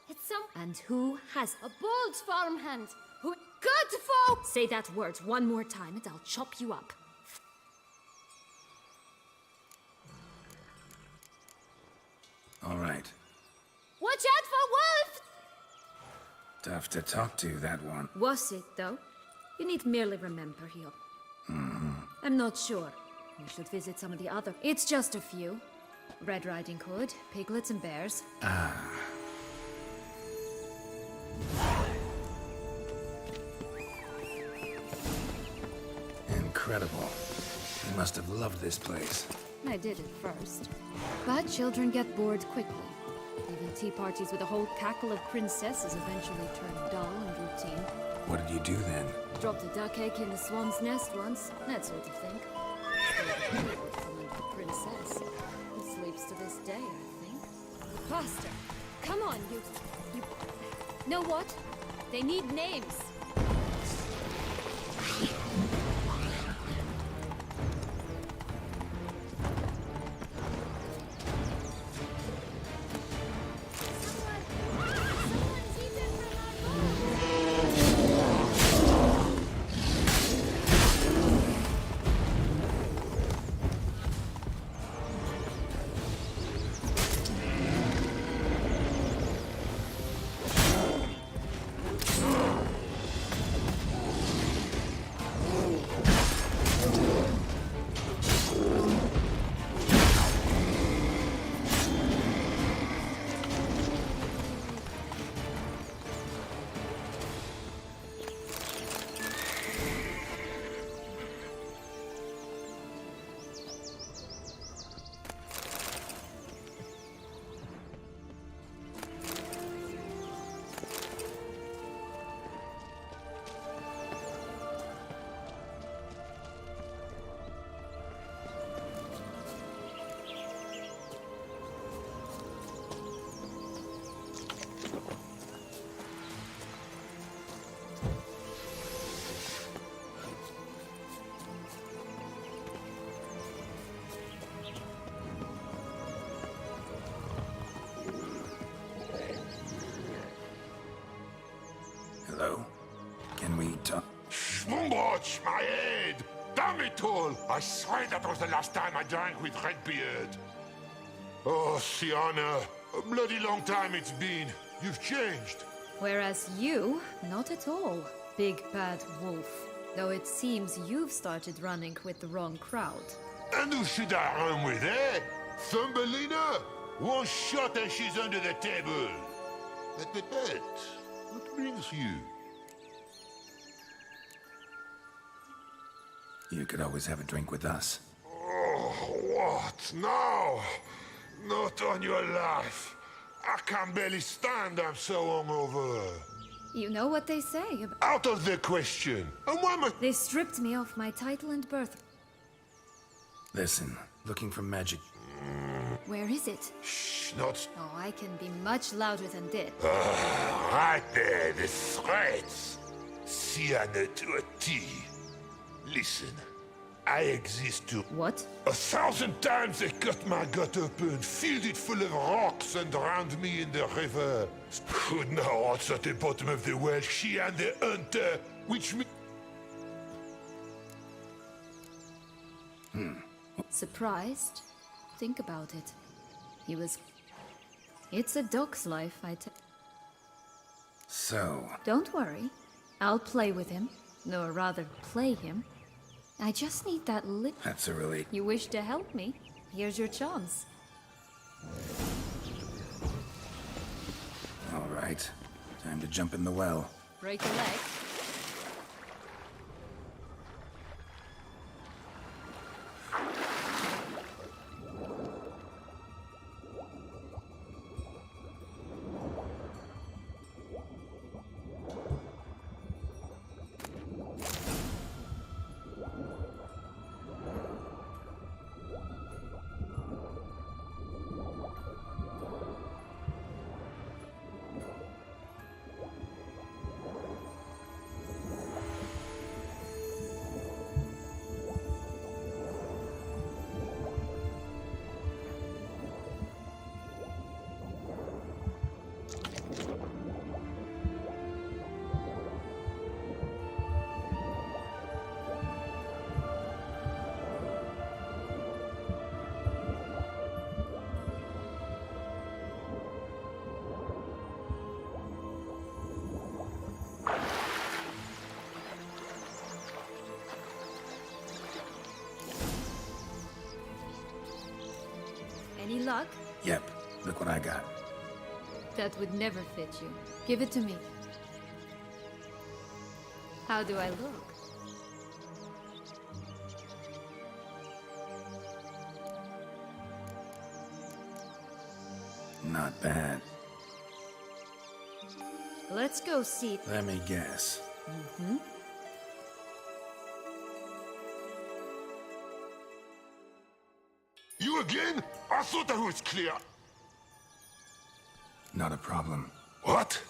It's some... And who has a bold farmhand? Who... Good folk! Say that word one more time and I'll chop you up. All right. Watch out for wolves! Tough to talk to, that one. Was it, though? You need merely remember here. I'm not sure. We should visit some of the other. It's just a few. Red Riding Hood, piglets and bears. Incredible. You must have loved this place. I did at first. But children get bored quickly. Even tea parties with a whole cackle of princesses eventually turn dull and routine. What did you do then? Dropped a duck egg in the swan's nest once, that sort of thing. Stole the wood from under the princess. He sleeps to this day, I think. Faster! Come on, you... Know what? They need names. Hello? Can we talk? Schmumbroch, my head! Damn it all! I swear that was the last time I drank with Redbeard. Oh, Sienna, a bloody long time it's been. You've changed. Whereas you, not at all, big bad wolf. Though it seems you've started running with the wrong crowd. And who should I run with, eh? Thumbelina? One shot and she's under the table. But, what brings you? You could always have a drink with us. Oh, what now? Not on your life. I can barely stand, I'm so hungover. You know what they say about... Out of the question. And why must... They stripped me of my title and birth. Listen, looking for magic. Where is it? Shh, not... Oh, I can be much louder than this. Right there, the threats. Sienna to a T. Listen, I exist to... What? 1,000 times they cut my gut open, filled it full of rocks and drowned me in the river. Who now what's at the bottom of the well? She and the hunter, which me... Surprised? Think about it. He was... It's a dog's life, So... Don't worry. I'll play with him. Or rather, play him. I just need that That's a relief. You wish to help me? Here's your chance. All right. Time to jump in the well. Break a leg. Any luck? Yep, look what I got. That would never fit you. Give it to me. How do I look? Not bad. Let's go see. Let me guess. Mm-hmm. You again? I thought that was clear. Not a problem. What?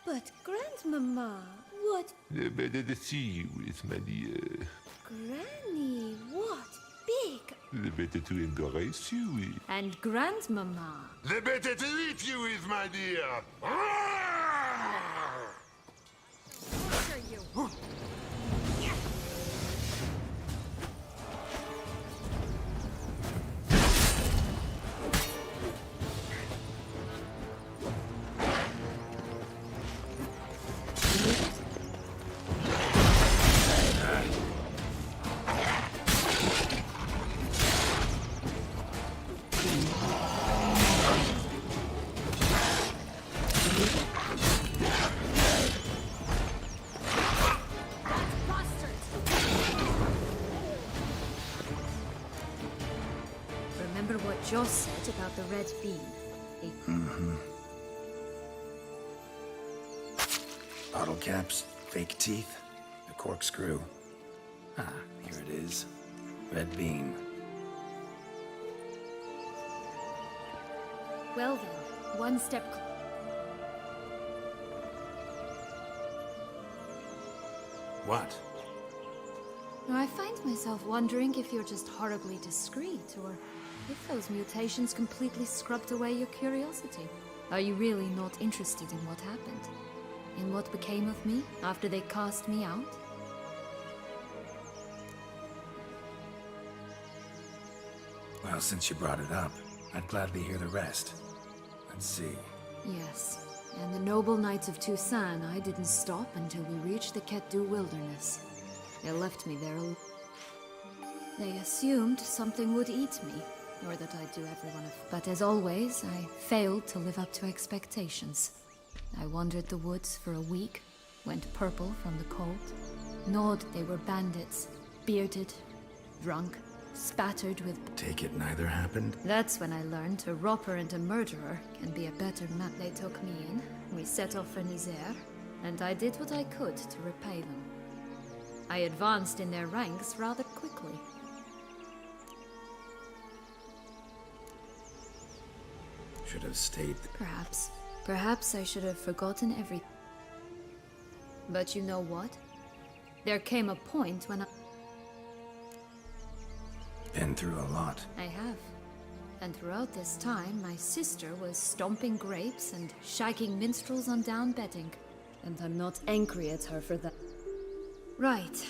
But Grandmama, what? The better to see you with, my dear. Granny, what? Big. The better to embrace you with. And Grandmama. The better to eat you with, my dear. Torture you. Remember what Joss said about the red bean? Bottle caps, fake teeth, the corkscrew. Ah, here it is. Red bean. Well then, one step. What? I find myself wondering if you're just horribly discreet, or if those mutations completely scrubbed away your curiosity. Are you really not interested in what happened? In what became of me after they cast me out? Well, since you brought it up, I'd gladly hear the rest. Let's see. Yes. And the noble knights of Toussaint, I didn't stop until we reached the Ketdu wilderness. They left me there alone. They assumed something would eat me, or that I'd do everyone a... But as always, I failed to live up to expectations. I wandered the woods for a week, went purple from the cold. Gnawed they were bandits, bearded, drunk, spattered with... Take it neither happened? That's when I learned a robber and a murderer can be a better man. They took me in, we set off for Nizer, and I did what I could to repay them. I advanced in their ranks rather quickly. Should have stayed. Perhaps. Perhaps I should have forgotten everything. But you know what? There came a point when I... Been through a lot. I have. And throughout this time, my sister was stomping grapes and shagging minstrels on down bedding. And I'm not angry at her for that. Right.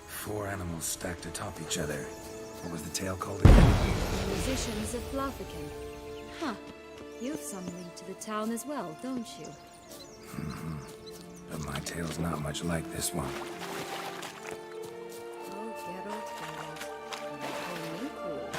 Four animals stacked atop each other. What was the tale called again? Musicians of Flavican. Huh. You've some link to the town as well, don't you? But my tale's not much like this one. Oh, Geralt, Geralt. Oh, me cool.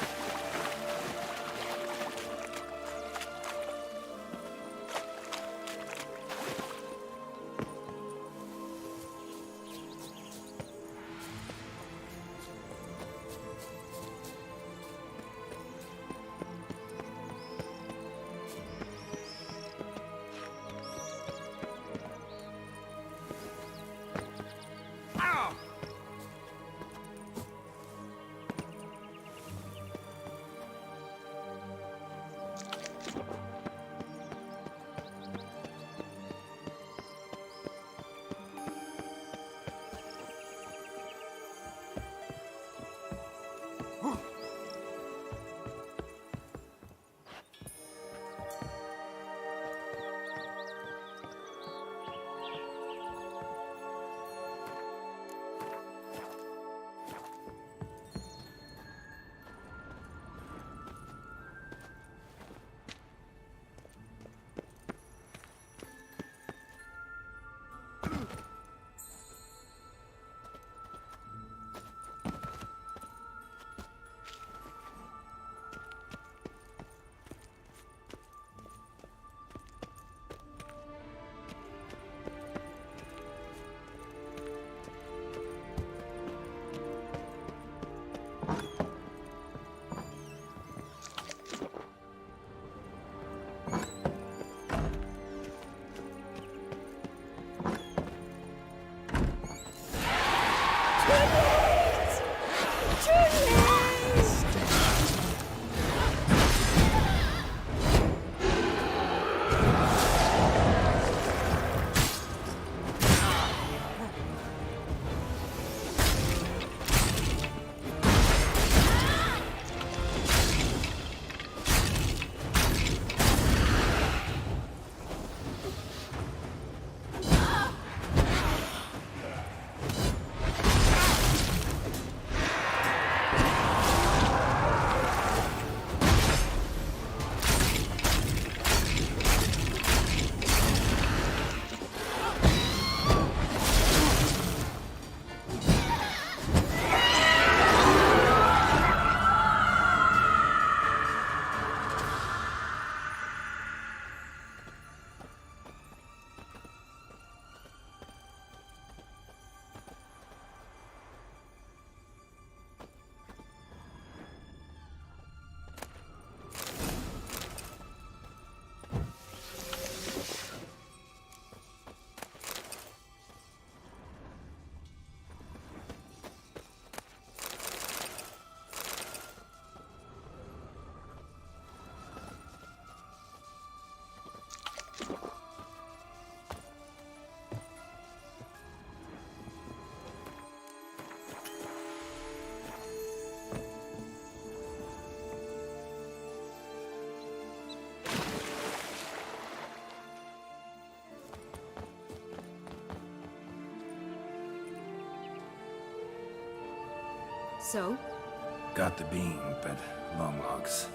So? Got the beam, but long logs.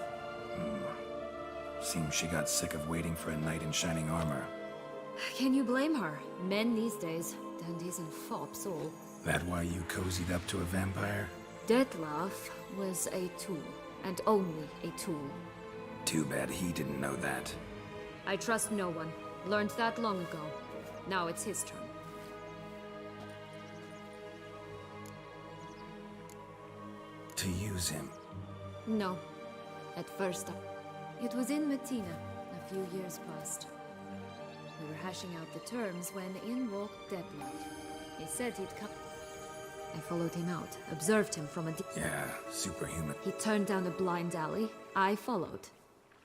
Seems she got sick of waiting for a knight in shining armor. Can you blame her? Men these days, dandies and fops all. That why you cozied up to a vampire? Detlef was a tool, and only a tool. Too bad he didn't know that. I trust no one. Learned that long ago. Now it's his turn. To use him? No. At first, it was in Matina, a few years past. We were hashing out the terms when in walked Detlef. He said he'd come. I followed him out, observed him from a Yeah, superhuman. He turned down a blind alley. I followed.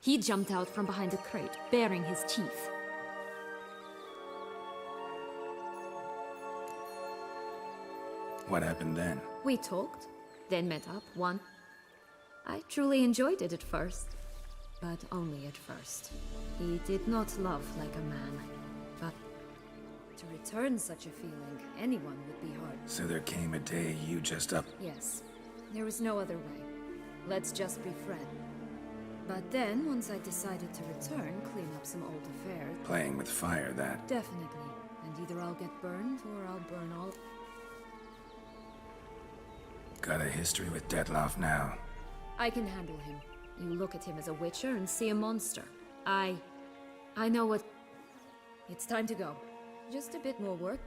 He jumped out from behind a crate, baring his teeth. What happened then? We talked, then met up, one. I truly enjoyed it at first, but only at first. He did not love like a man, but to return such a feeling, anyone would be hard. So there came a day you just up... Yes, there was no other way. Let's just be friends. But then, once I decided to return, clean up some old affairs... Playing with fire, that... Definitely. And either I'll get burned, or I'll burn all... Got a history with Detlef now. I can handle him. You look at him as a witcher and see a monster. I know what... It's time to go. Just a bit more work.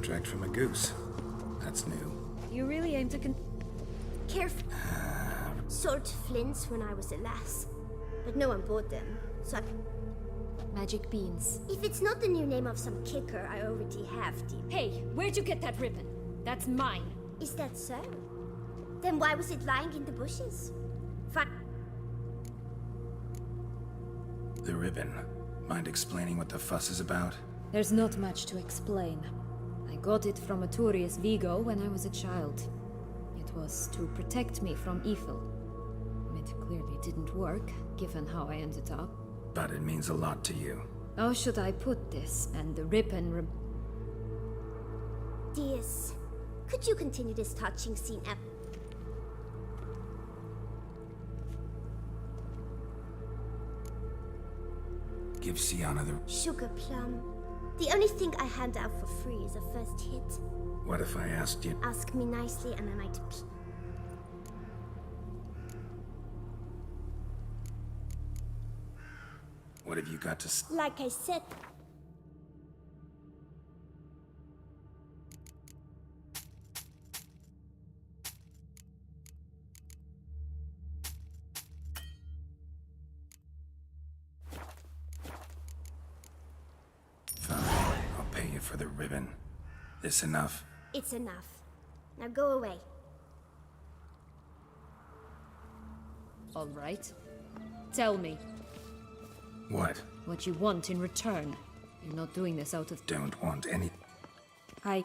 contract from a goose. That's new. You really aim to Careful. Sold flints when I was a lass, but no one bought them, so Magic beans. if it's not the new name of some kicker, I already have the... Hey, where'd you get that ribbon? That's mine. Is that so? Then why was it lying in the bushes? Fine. The ribbon. Mind explaining what the fuss is about? There's not much to explain. I got it from Arturius Vigo when I was a child. It was to protect me from evil. It clearly didn't work, given how I ended up. But it means a lot to you. How should I put this? And the ribbon Dears, could you continue this touching scene up? Give Sienna the... Sugar plum. The only thing I hand out for free is a first hit. What if I asked you... Ask me nicely and I might... What have you got to... Like I said... Fine. I'll pay you for the ribbon. This enough? It's enough. Now go away. All right. Tell me. What? What you want in return. You're not doing this out of... Don't want any... I...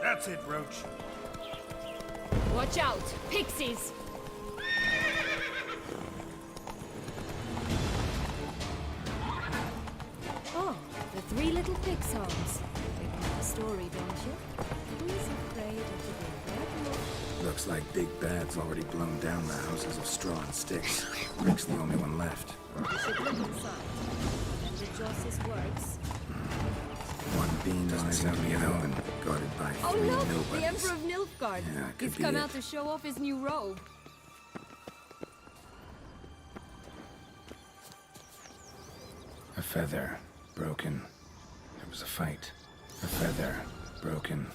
That's it, Roach. Watch out! Pixies! Oh, the three little pig songs. You know the story, don't you? Who's afraid of the big red wolf? Looks like Big Bad's already blown down the houses of straw and sticks. Rick's the only one left. You should look inside. And the Joss's words. One beam lies out in the open, guarded by Oh three look! nobodies. The Emperor of Nilfgaard! Yeah, could He's be come it. out to show off his new robe. A feather, broken. There was a fight. A feather, broken.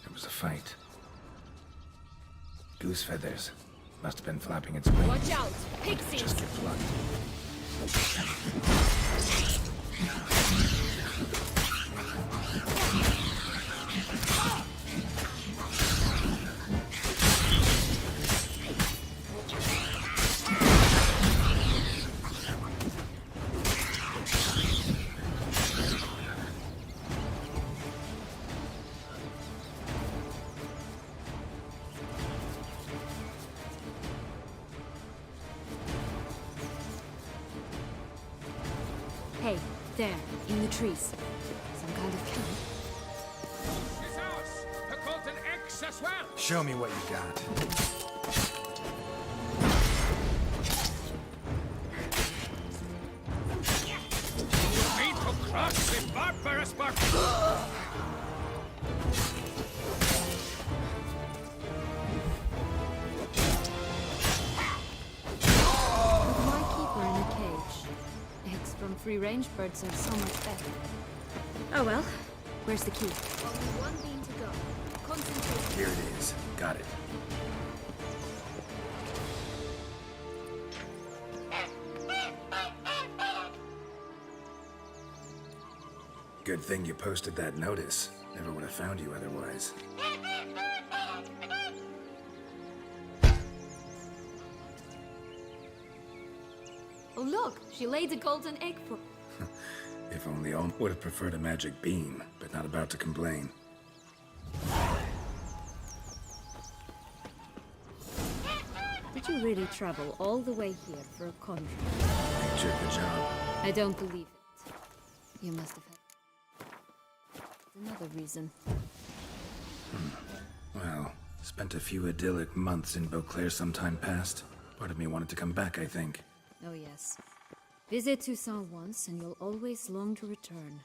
There was a fight. Goose feathers. Must have been flapping its wings. Watch out! Pixies! Just get plucked. Hey, there, in the trees. Some kind of camp. It's ours! The golden eggs as well! Show me what you got. Made to cross with barbarous barbarians! Why keep her in a cage? Eggs from free-range birds are so much better. Oh well, where's the key? Only one bean to go. Concentrate. Here it is. Got it. Good thing you posted that notice. Never would have found you otherwise. Oh look, she laid a golden egg for... If only all would have preferred a magic beam, but not about to complain. Did you really travel all the way here for a contract? Took the job. I don't believe it. You must have had another reason. Well, spent a few idyllic months in Beauclair some time past. Part of me wanted to come back, I think. Oh yes. Visit Toussaint once, and you'll always long to return.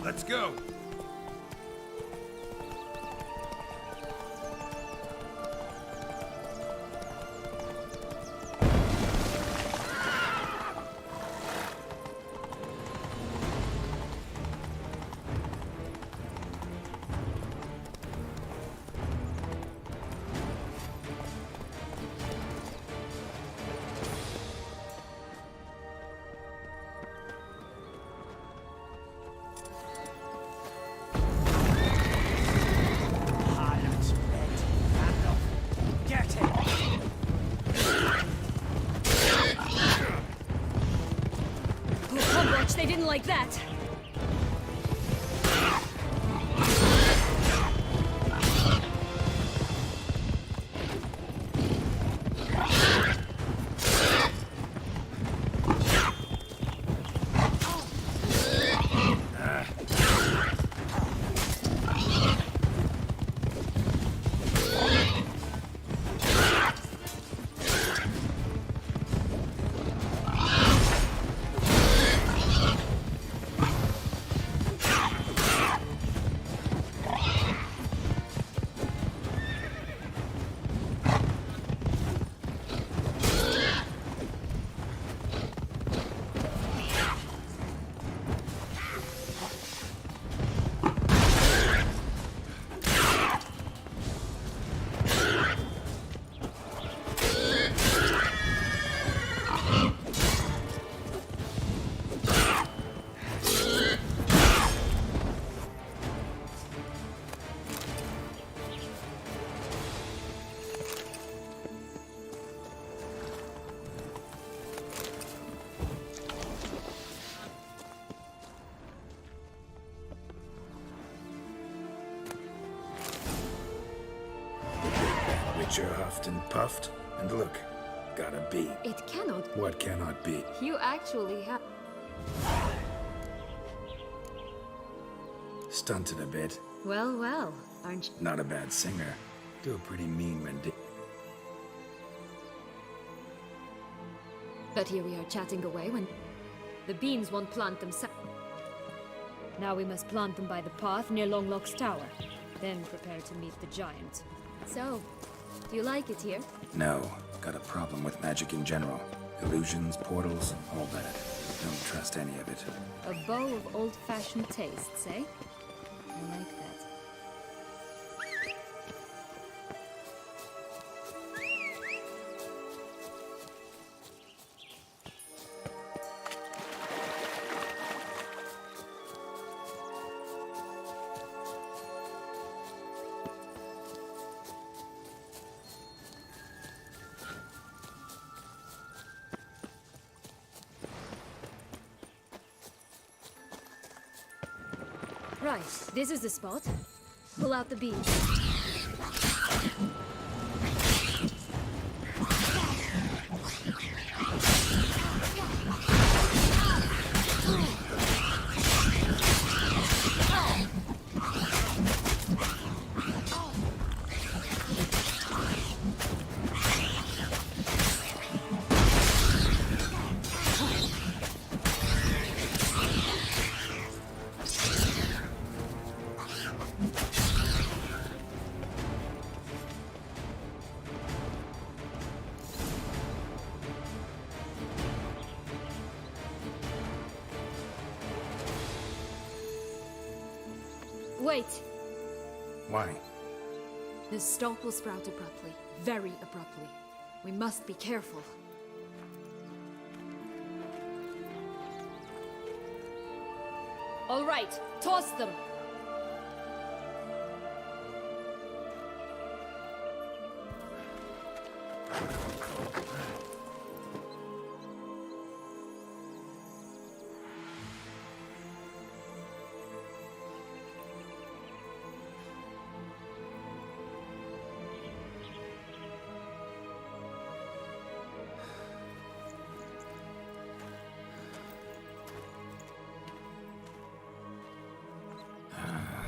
Let's go! They didn't like that. Witcher huffed and puffed, and look, got a beat. It cannot. What cannot be? You actually have. Stunted a bit. Well, well, aren't you? Not a bad singer. Do a pretty mean rendition. But here we are chatting away when the beans won't plant themselves. Now we must plant them by the path near Longlock's tower. Then prepare to meet the giant. So, do you like it here? No, got a problem with magic in general. Illusions, portals, all that. Don't trust any of it. A bow of old-fashioned tastes, eh? I like that. Right, this is the spot. Pull out the beams. Wait! Why? The stalk will sprout abruptly. Very abruptly. We must be careful. All right, toss them!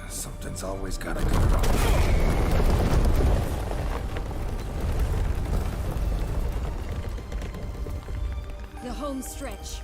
Something's always gotta go wrong. The home stretch.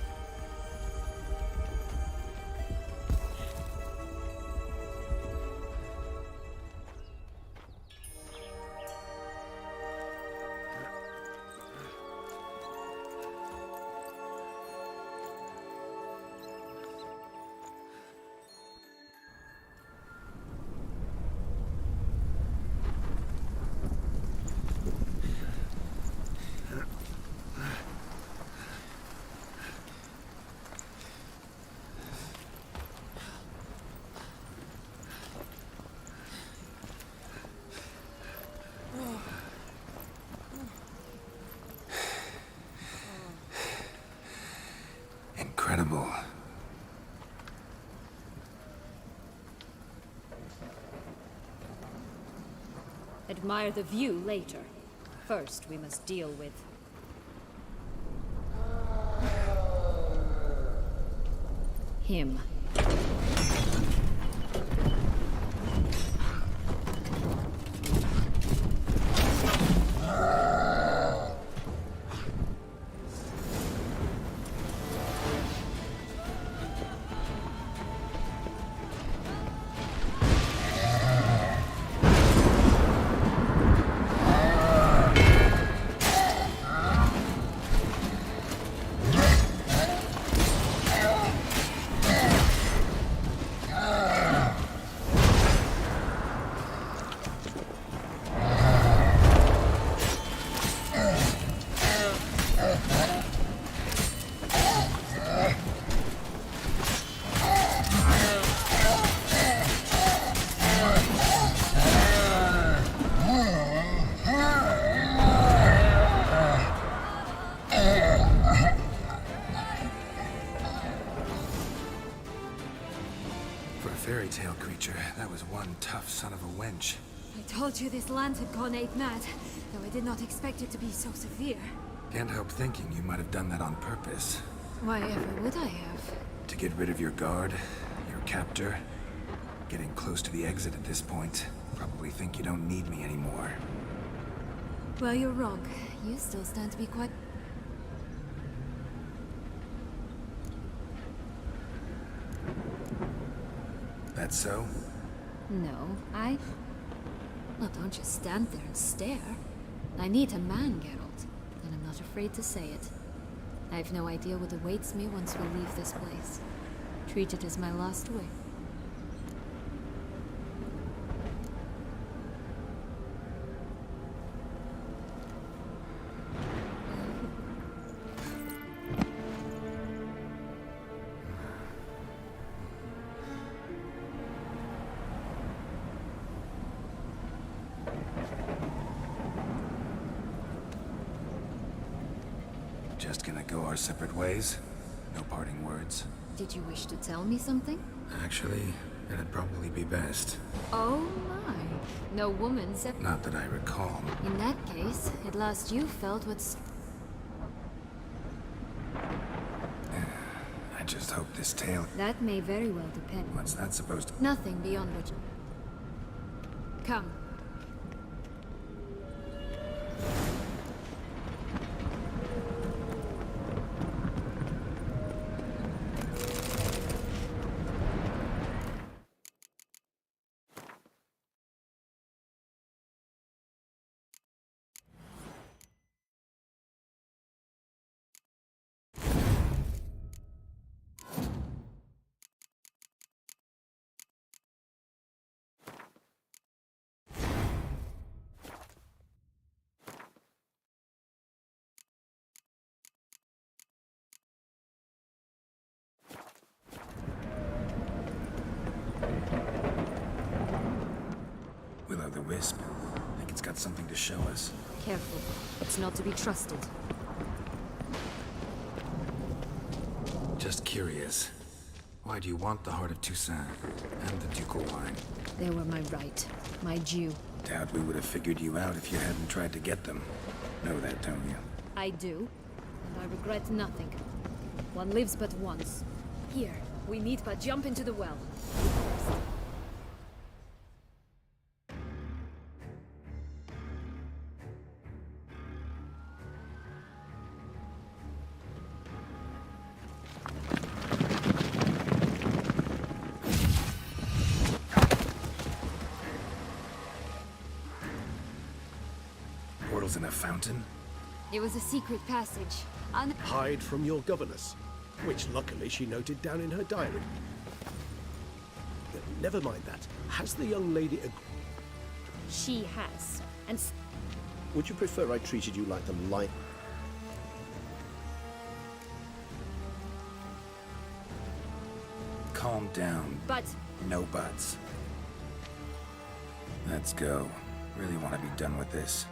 Incredible. Admire the view later. First, we must deal with... him. For a fairy tale creature, that was one tough son of a wench. I told you this land had gone ape mad, though I did not expect it to be so severe. Can't help thinking you might have done that on purpose. Why ever would I have? To get rid of your guard, your captor. Getting close to the exit at this point. Probably think you don't need me anymore. Well, you're wrong. You still stand to be quite... That so? No, Well, don't just stand there and stare. I need a man, Geralt, and I'm not afraid to say it. I have no idea what awaits me once we leave this place. Treat it as my last wish. Just gonna go our separate ways? No parting words? Did you wish to tell me something? Actually, it'd probably be best. Oh my. No woman said... Not that I recall. In that case, at last you felt what's... I just hope this tale... That may very well depend. What's that supposed to... Nothing beyond what you... Come. will-o-wisp. Think it's got something to show us. Careful. It's not to be trusted. Just curious. Why do you want the heart of Toussaint and the ducal wine? They were my right. My due. Doubt we would have figured you out if you hadn't tried to get them. Know that, don't you? I do. And I regret nothing. One lives but once. Here, we need but jump into the well. Portals in a fountain? It was a secret passage. Hide from your governess, which luckily she noted down in her diary. Never mind that. Has the young lady She has. And would you prefer I treated you like the light? Calm down. But... No buts. Let's go. Really want to be done with this.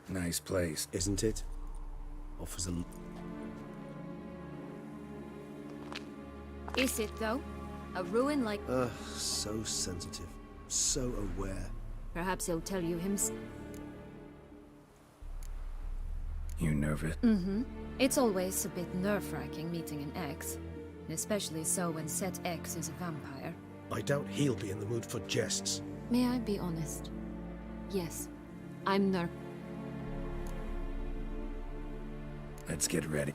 Nice place. Isn't it? Offers a... Is it, though? A ruin like... so sensitive. So aware. Perhaps he'll tell you himself. You nervous? Mm-hmm. It's always a bit nerve-wracking meeting an ex. Especially so when said ex is a vampire. I doubt he'll be in the mood for jests. May I be honest? Yes. I'm nervous. Let's get ready.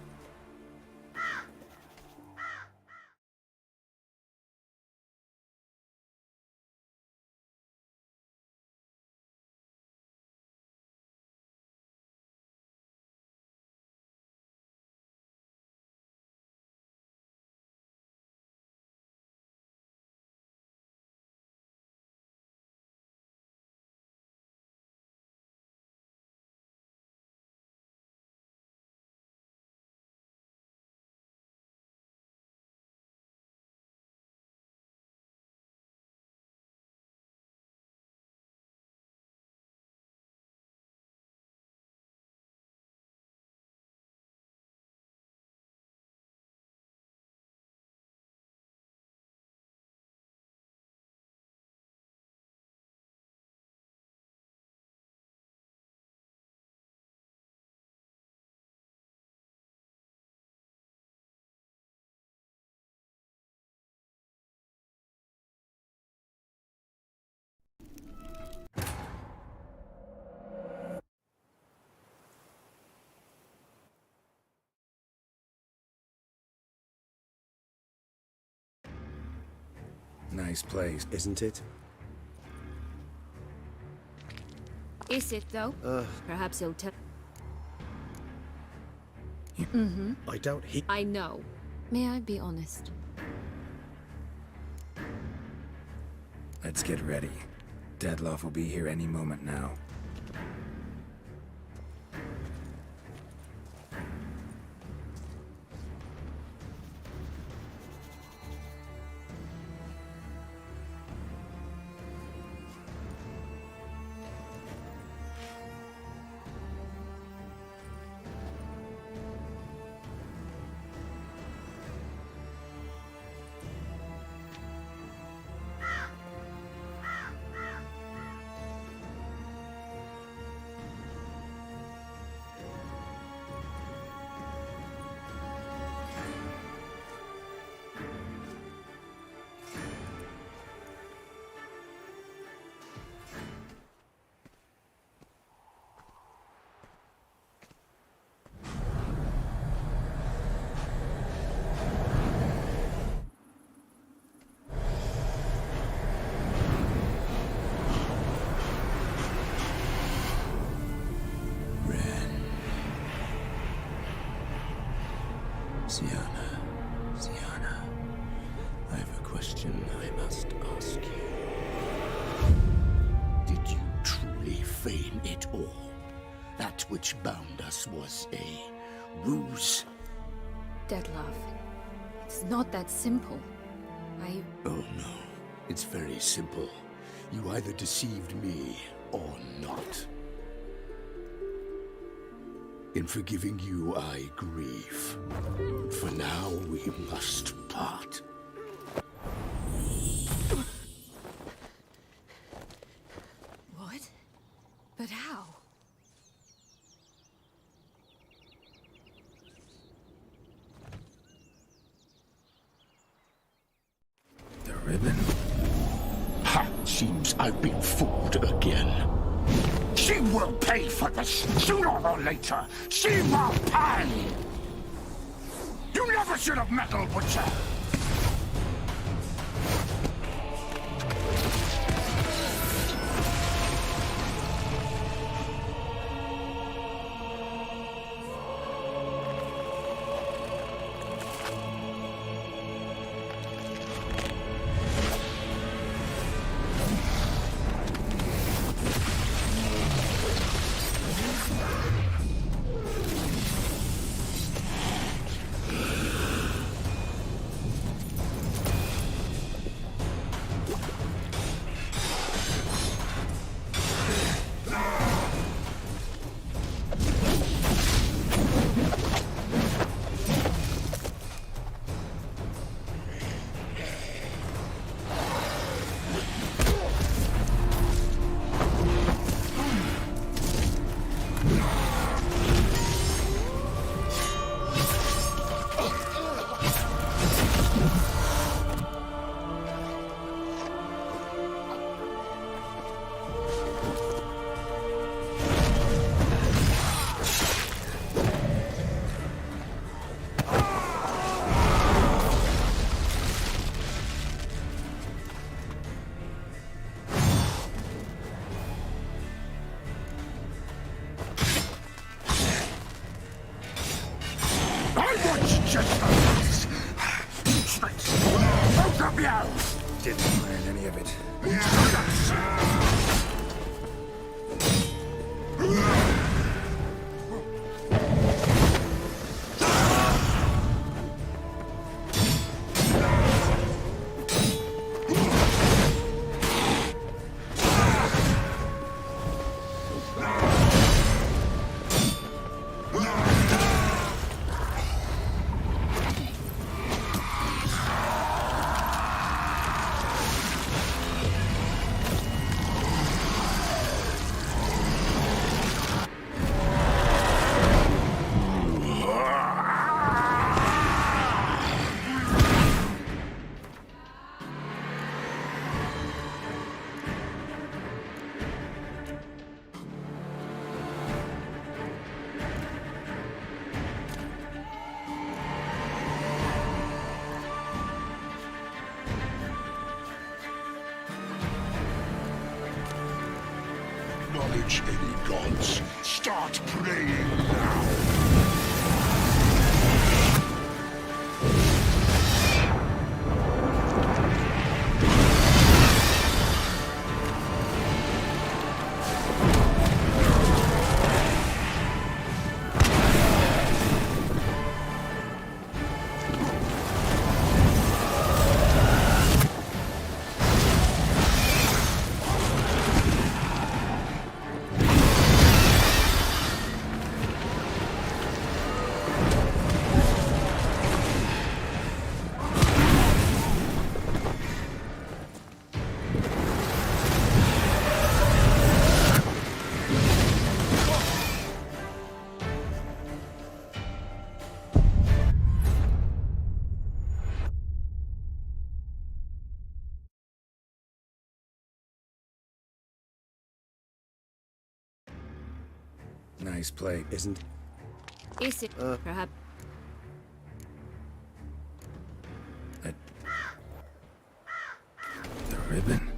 Nice place. Isn't it? Is it, though? Perhaps he'll tell... Mm-hmm. I doubt he... I know. May I be honest? Let's get ready. Deadloff will be here any moment now. Sienna, I have a question I must ask you. Did you truly profane it all. That which bound us was a ruse. Deadlove, it's not that simple. Oh no, it's very simple. You either deceived me or not. In forgiving you, I grieve. For now, we must part. What? But how? The ribbon? Ha! Seems I've been fooled again. She will pay for this, sooner or later. She will pay! You never should have meddled, Butcher! Didn't plan any of it. Acknowledge any gods. Start praying now. Nice play. Isn't? Is it perhaps? The ribbon?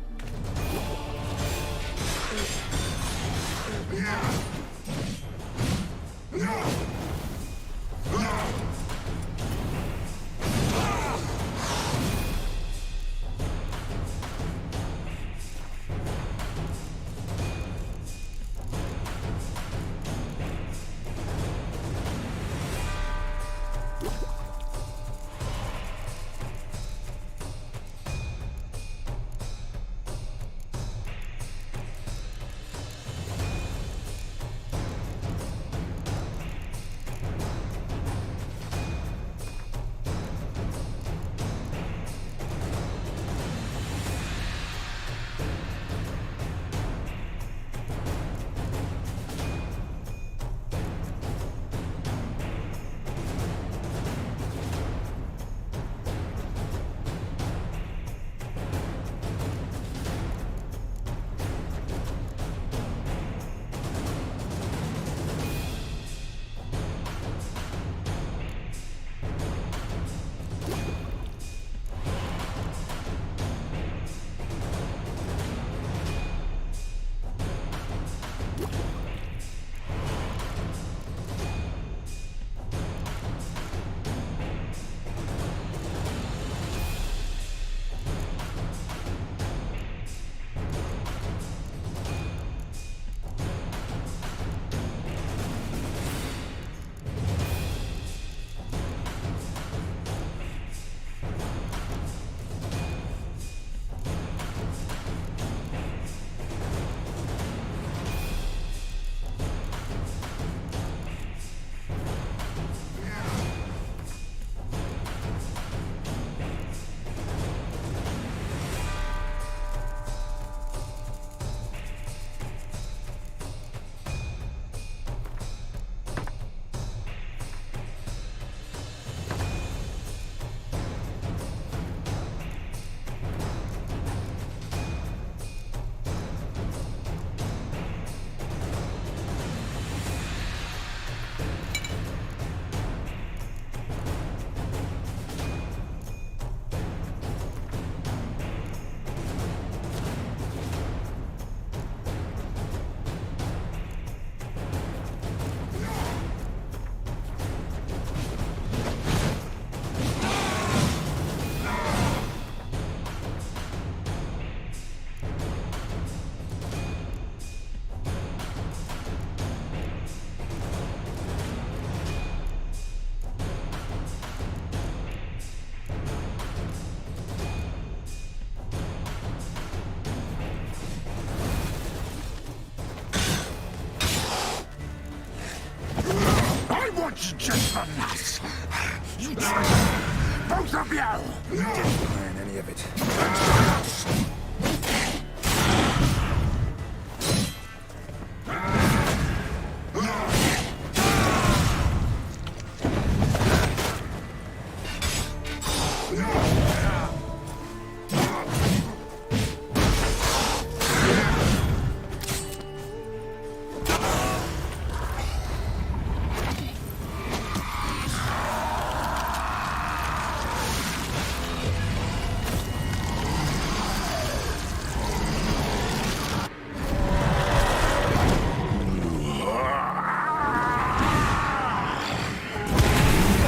Didn't plan any of it.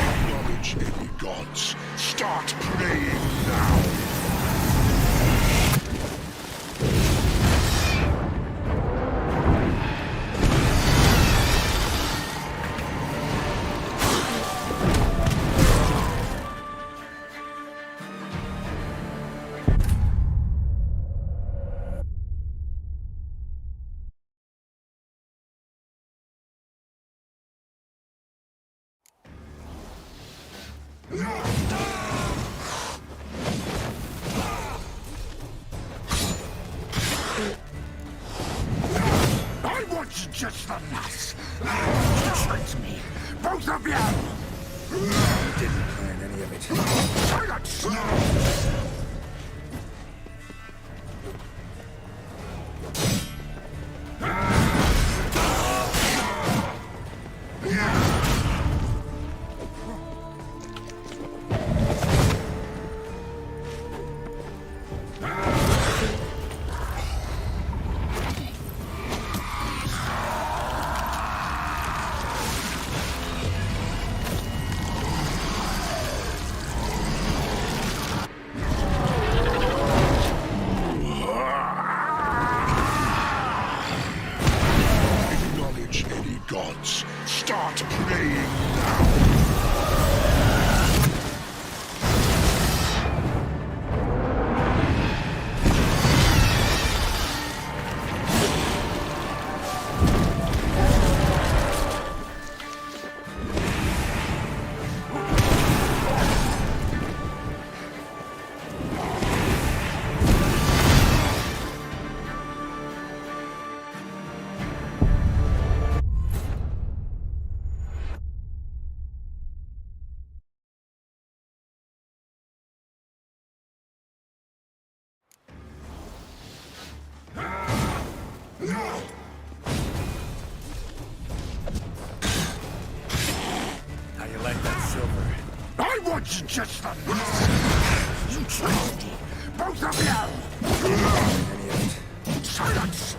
Acknowledge any gods. Start praying now. I want you just the last. You tricked me, both of you! Didn't plan any of it. Silence! Acknowledge any gods. Start praying now. How you like that silver? I want you just the last. You tricked me, both of you! Any of it? Silence!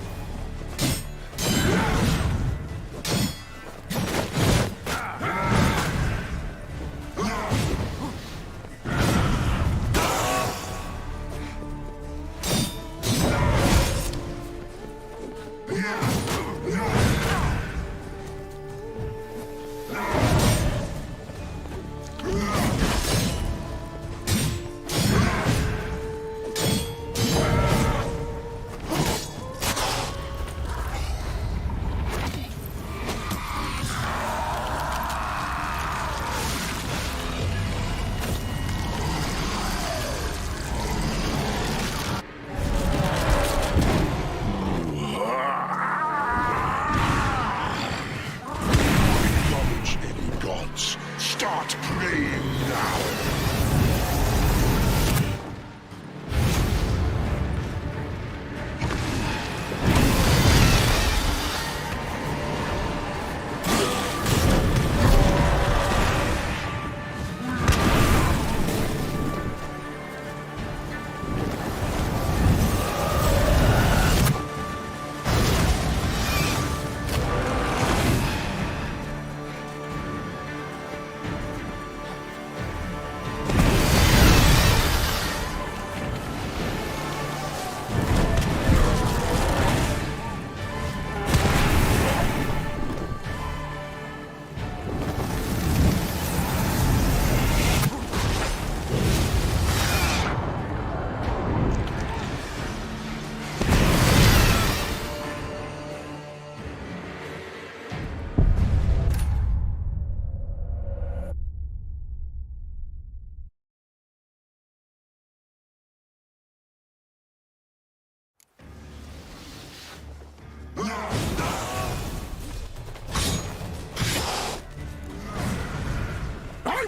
I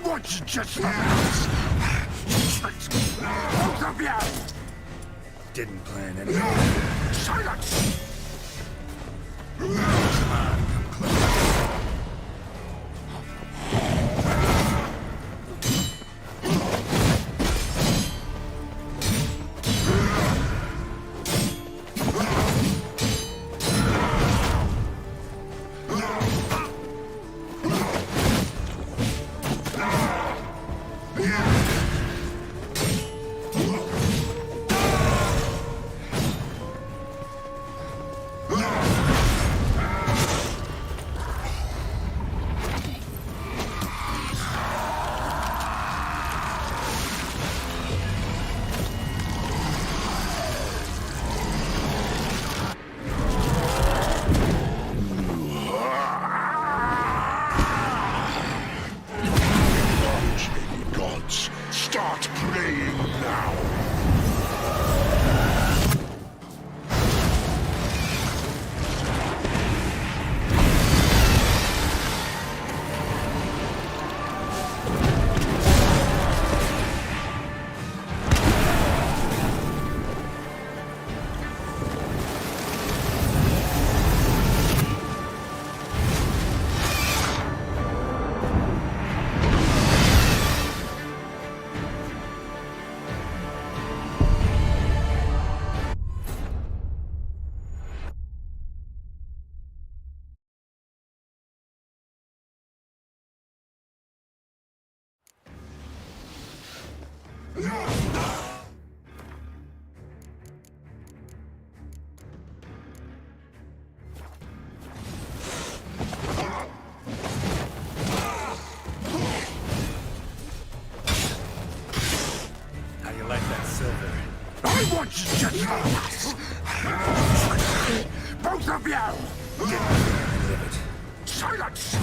want you just for that! Both of you! Didn't plan anything. Silence! Start praying now! How you like that silver? I want you just for that! Both of you! Silence!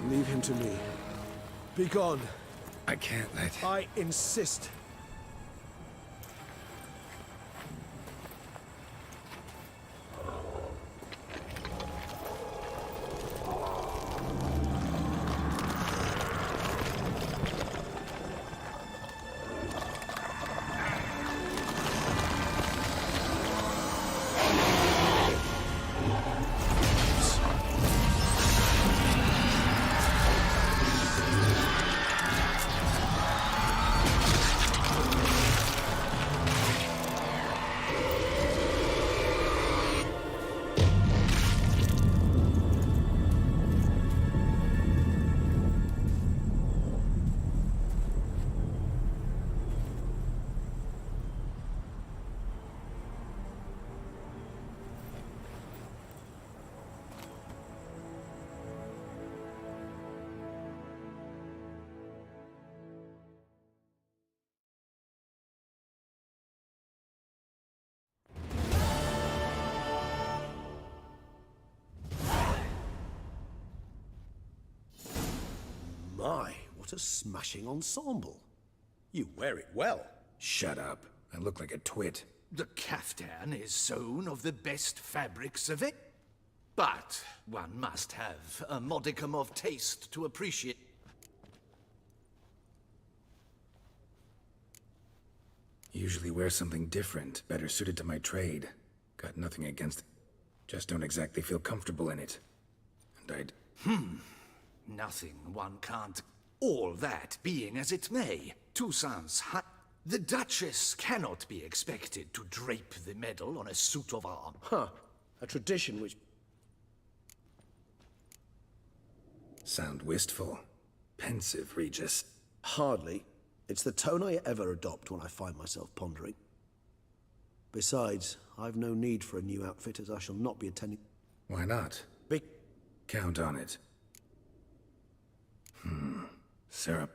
Leave him to me. Be gone. I can't let... I insist. My, what a smashing ensemble. You wear it well. Shut up. I look like a twit. The caftan is sewn of the best fabrics of it. But one must have a modicum of taste to appreciate. Usually wear something different, better suited to my trade. Got nothing against it. Just don't exactly feel comfortable in it. And Nothing one can't. All that being as it may, Toussaint's the Duchess cannot be expected to drape the medal on a suit of arms. Huh. A tradition which... Sound wistful. Pensive, Regis. Hardly. It's the tone I ever adopt when I find myself pondering. Besides, I've no need for a new outfit, as I shall not be attending... Why not? Count on it. Sarah...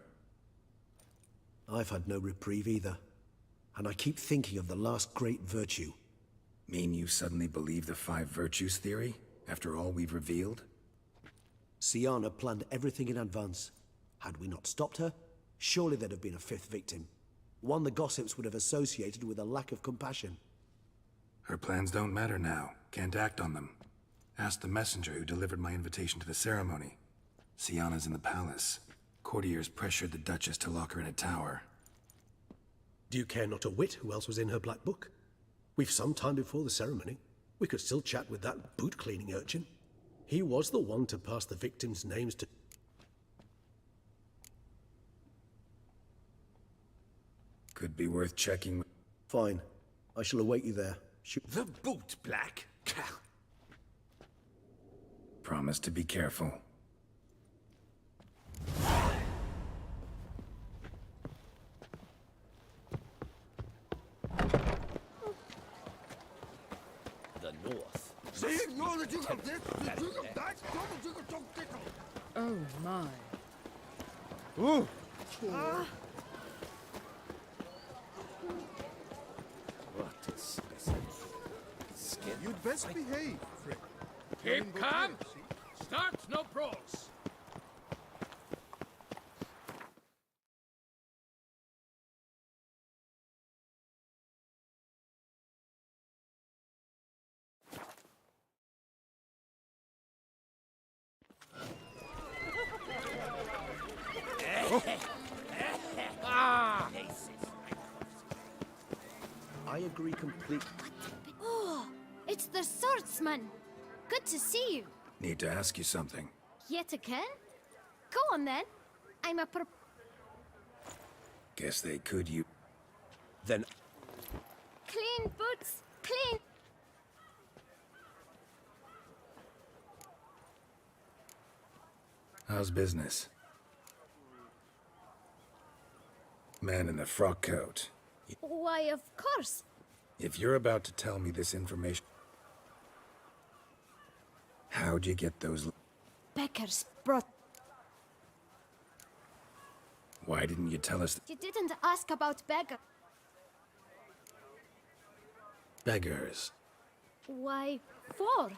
I've had no reprieve either. And I keep thinking of the last great virtue. Mean you suddenly believe the 5 virtues theory, after all we've revealed? Siana planned everything in advance. Had we not stopped her, surely there'd have been a 5th victim. One the gossips would have associated with a lack of compassion. Her plans don't matter now. Can't act on them. Ask the messenger who delivered my invitation to the ceremony. Siana's in the palace. Courtiers pressured the Duchess to lock her in a tower. Do you care not a whit who else was in her black book? We've some time before the ceremony. We could still chat with that boot-cleaning urchin. He was the one to pass the victims' names to... Could be worth checking. Fine. I shall await you there. The boot black? Promise to be careful. The North. Oh my. Ooh. What a specimen. Skin. You'd best behave, Frick. Keep calm. Start no brawls. I agree completely. Oh, it's the swordsman. Good to see you. Need to ask you something. Yet again? Go on then. I'm a Guess they could you... Then... Clean boots, clean. How's business? Man in the frock coat. Why, of course. If you're about to tell me this information... How'd you get those... Beckers brought... Why didn't you tell us... You didn't ask about beggar. Beggars? Why, 4.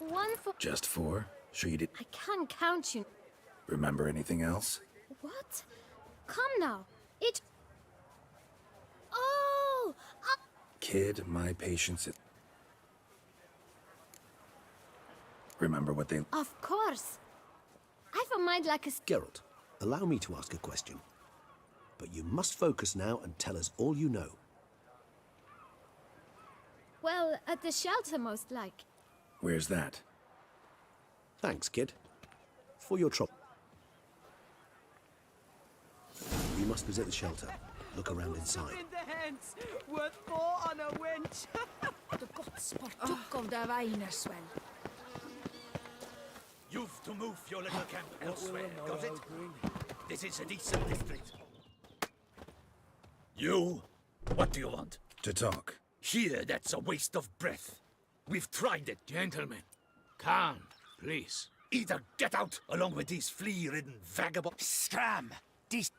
1 for... Just 4? Sure you did... I can't count you. Remember anything else? What? Come now. It... Oh! Kid, my patience is... Remember what they... Of course. I've a mind like a... Geralt, allow me to ask a question. But you must focus now and tell us all you know. Well, at the shelter, most like. Where's that? Thanks, kid. For your trouble. We must visit the shelter. Look around inside. In the hands, worth 4 on a wench. The gods partook of the Weinerswell. You've to move your little camp elsewhere, got it? This is a decent district. You? What do you want? To talk. Here, that's a waste of breath. We've tried it. Gentlemen, calm, please. Either get out along with these flea-ridden vagabonds. Scram! This...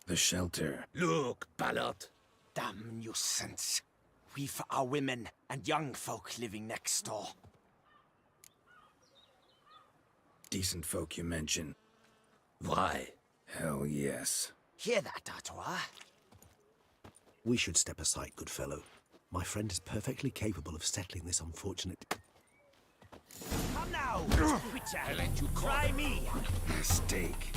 The shelter. Look, Ballard. Damn nuisance. We've our women and young folk living next door. Decent folk you mention. Why? Hell yes. Hear that, Artois? We should step aside, good fellow. My friend is perfectly capable of settling this unfortunate... Come now! Witcher, I'll let you try me! Mistake.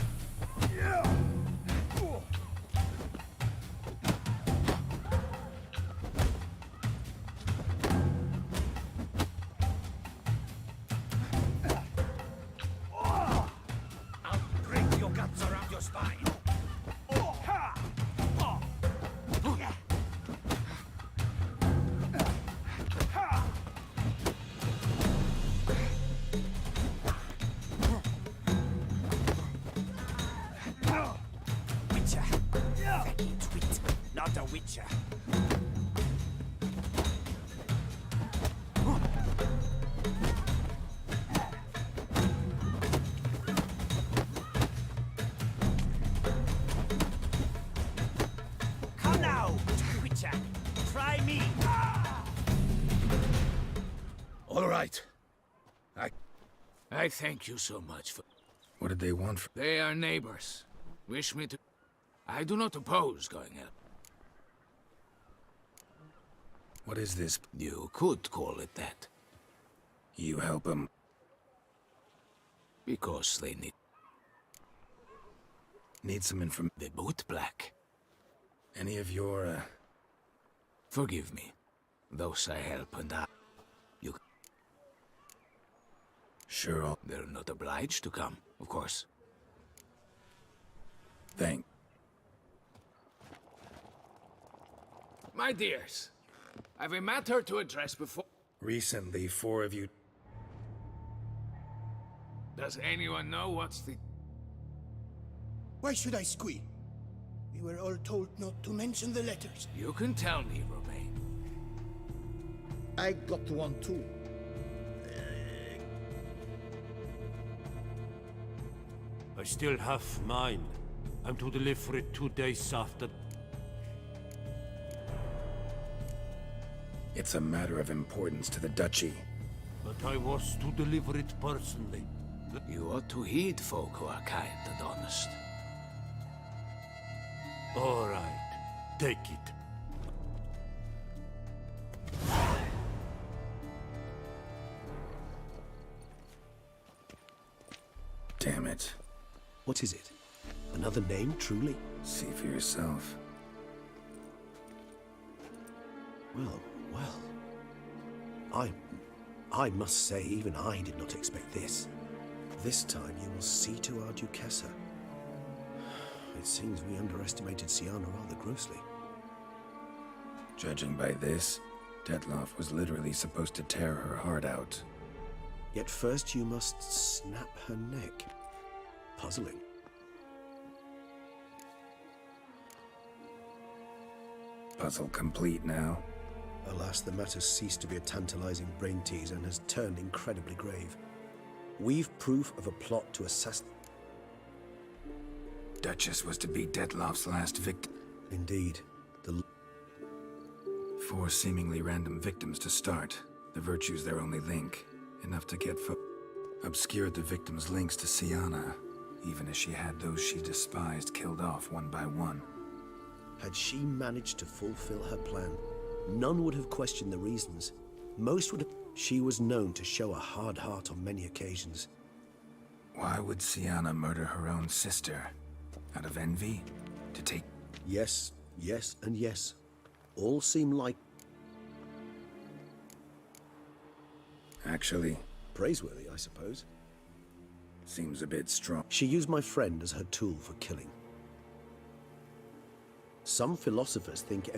I'll break your guts around your spine. Witcher. Fucking twit. Not a witcher. Come now, witcher. Try me. All right. I thank you so much for... What did they want from... They are neighbors. Wish me to... I do not oppose going help. What is this? You could call it that. You help them? Because they Need some information. the boot black. Any of your, Forgive me. Those I help and I... You... Sure, They're not obliged to come, of course. Thank... My dears, I've a matter to address before... Recently, 4 of you... Does anyone know what's the... Why should I squeal? We were all told not to mention the letters. You can tell me, Romain. I got one too. I still have mine. I'm to deliver it 2 days after. It's a matter of importance to the Duchy. But I was to deliver it personally. You ought to heed folk who are kind and honest. All right, take it. Damn it. What is it? Another name, truly? See for yourself. Well, well. I must say, even I did not expect this. This time you will see to our Duchessa. It seems we underestimated Sienna rather grossly. Judging by this, Detloff was literally supposed to tear her heart out. Yet first you must snap her neck. Puzzling. Puzzle complete now. Alas, the matter's ceased to be a tantalizing brain tease and has turned incredibly grave. We've proof of a plot to assassinate. Duchess was to be Detloff's last victim. Indeed. The 4 seemingly random victims to start. The virtue's their only link. Enough to get obscured the victims' links to Siana, even as she had those she despised killed off one by one. Had she managed to fulfill her plan, none would have questioned the reasons. Most would have. She was known to show a hard heart on many occasions. Why would Siana murder her own sister? Out of envy? To take... Yes, yes, and yes. All seem like... Actually... Praiseworthy, I suppose. Seems a bit strong. She used my friend as her tool for killing. Some philosophers think...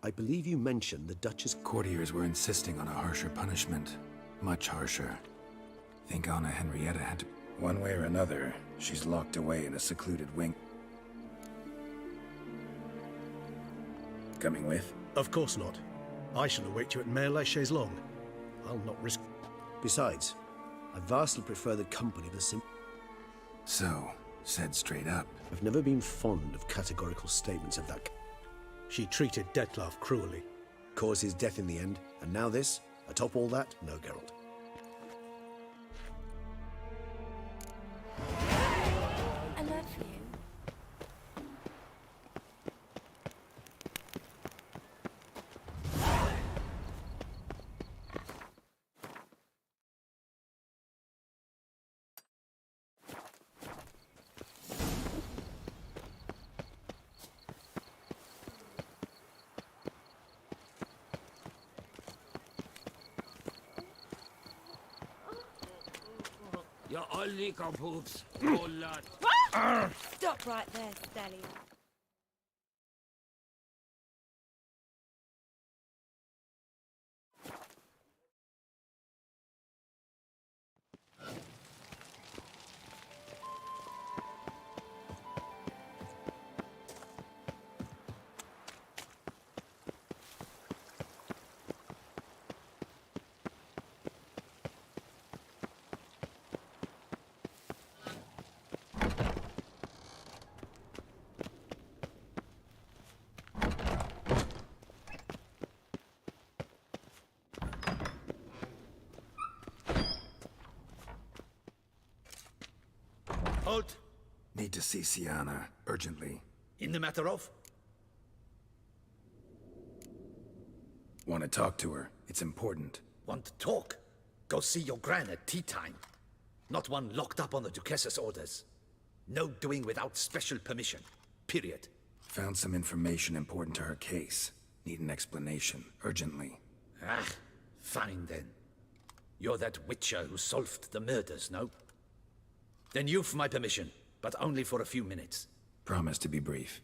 I believe you mentioned the Duchess... Courtiers were insisting on a harsher punishment. Much harsher. Think Anna Henrietta had to... One way or another, she's locked away in a secluded wing. Coming with? Of course not. I shall await you at Mare la Chaise-Longue. I'll not risk... Besides, I vastly prefer the company of the So, said straight up. I've never been fond of categorical statements of that. She treated Detloff cruelly, caused his death in the end, and now this? Atop all that? No, Geralt. I love you. You're all leak on poops. Oh, lad. Stop right there, Stallion. Halt! Need to see Siana, urgently. In the matter of? Want to talk to her. It's important. Want to talk? Go see your gran at tea time. Not one locked up on the Duchess's orders. No doing without special permission. Period. Found some information important to her case. Need an explanation, urgently. Ah, fine then. You're that witcher who solved the murders, no? Then you've my permission, but only for a few minutes. Promise to be brief.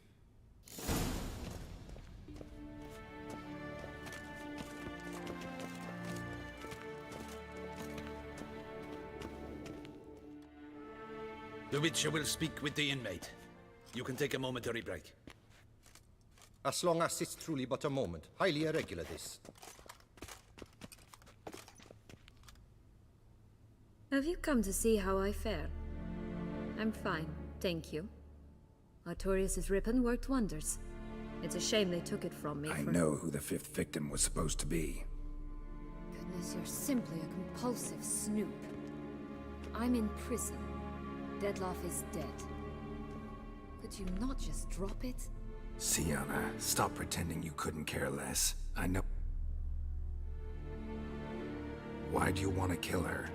The witcher will speak with the inmate. You can take a momentary break. As long as it's truly but a moment. Highly irregular, this. Have you come to see how I fare? I'm fine, thank you. Artorius' ribbon worked wonders. It's a shame they took it from me. I know who the 5th victim was supposed to be. Goodness, you're simply a compulsive snoop. I'm in prison. Detloff is dead. Could you not just drop it? Siana, stop pretending you couldn't care less. I know. Why do you want to kill her?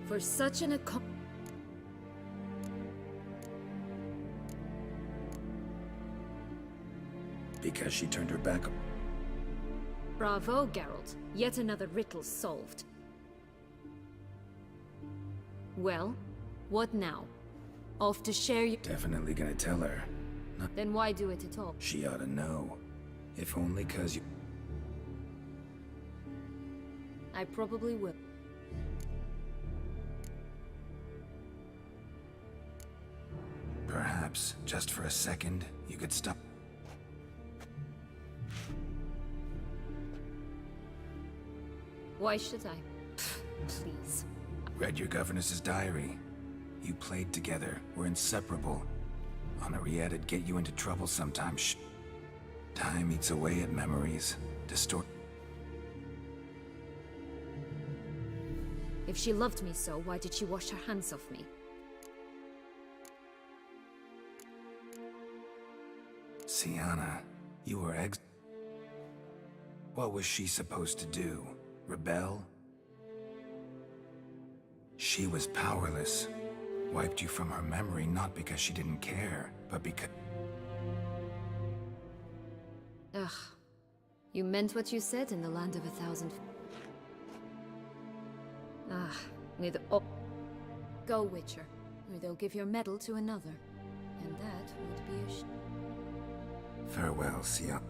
For such an Because she turned her back. Bravo, Geralt. Yet another riddle solved. Well, what now? Off to share you. Definitely gonna tell her. Then why do it at all? She ought to know. If only 'cause you... I probably will. Perhaps, just for a second, you could stop. Why should I? Please. Read your governess's diary. You played together, were inseparable. Henriette'd get you into trouble sometimes. Time eats away at memories, distort. If she loved me so, why did she wash her hands off me? Sienna, you were What was she supposed to do? Rebel? She was powerless. Wiped you from her memory not because she didn't care, but because... Ugh. You meant what you said in the land of 1,000... Ah, with Go, Witcher, or they'll give your medal to another. And that would be a Farewell, Sienna.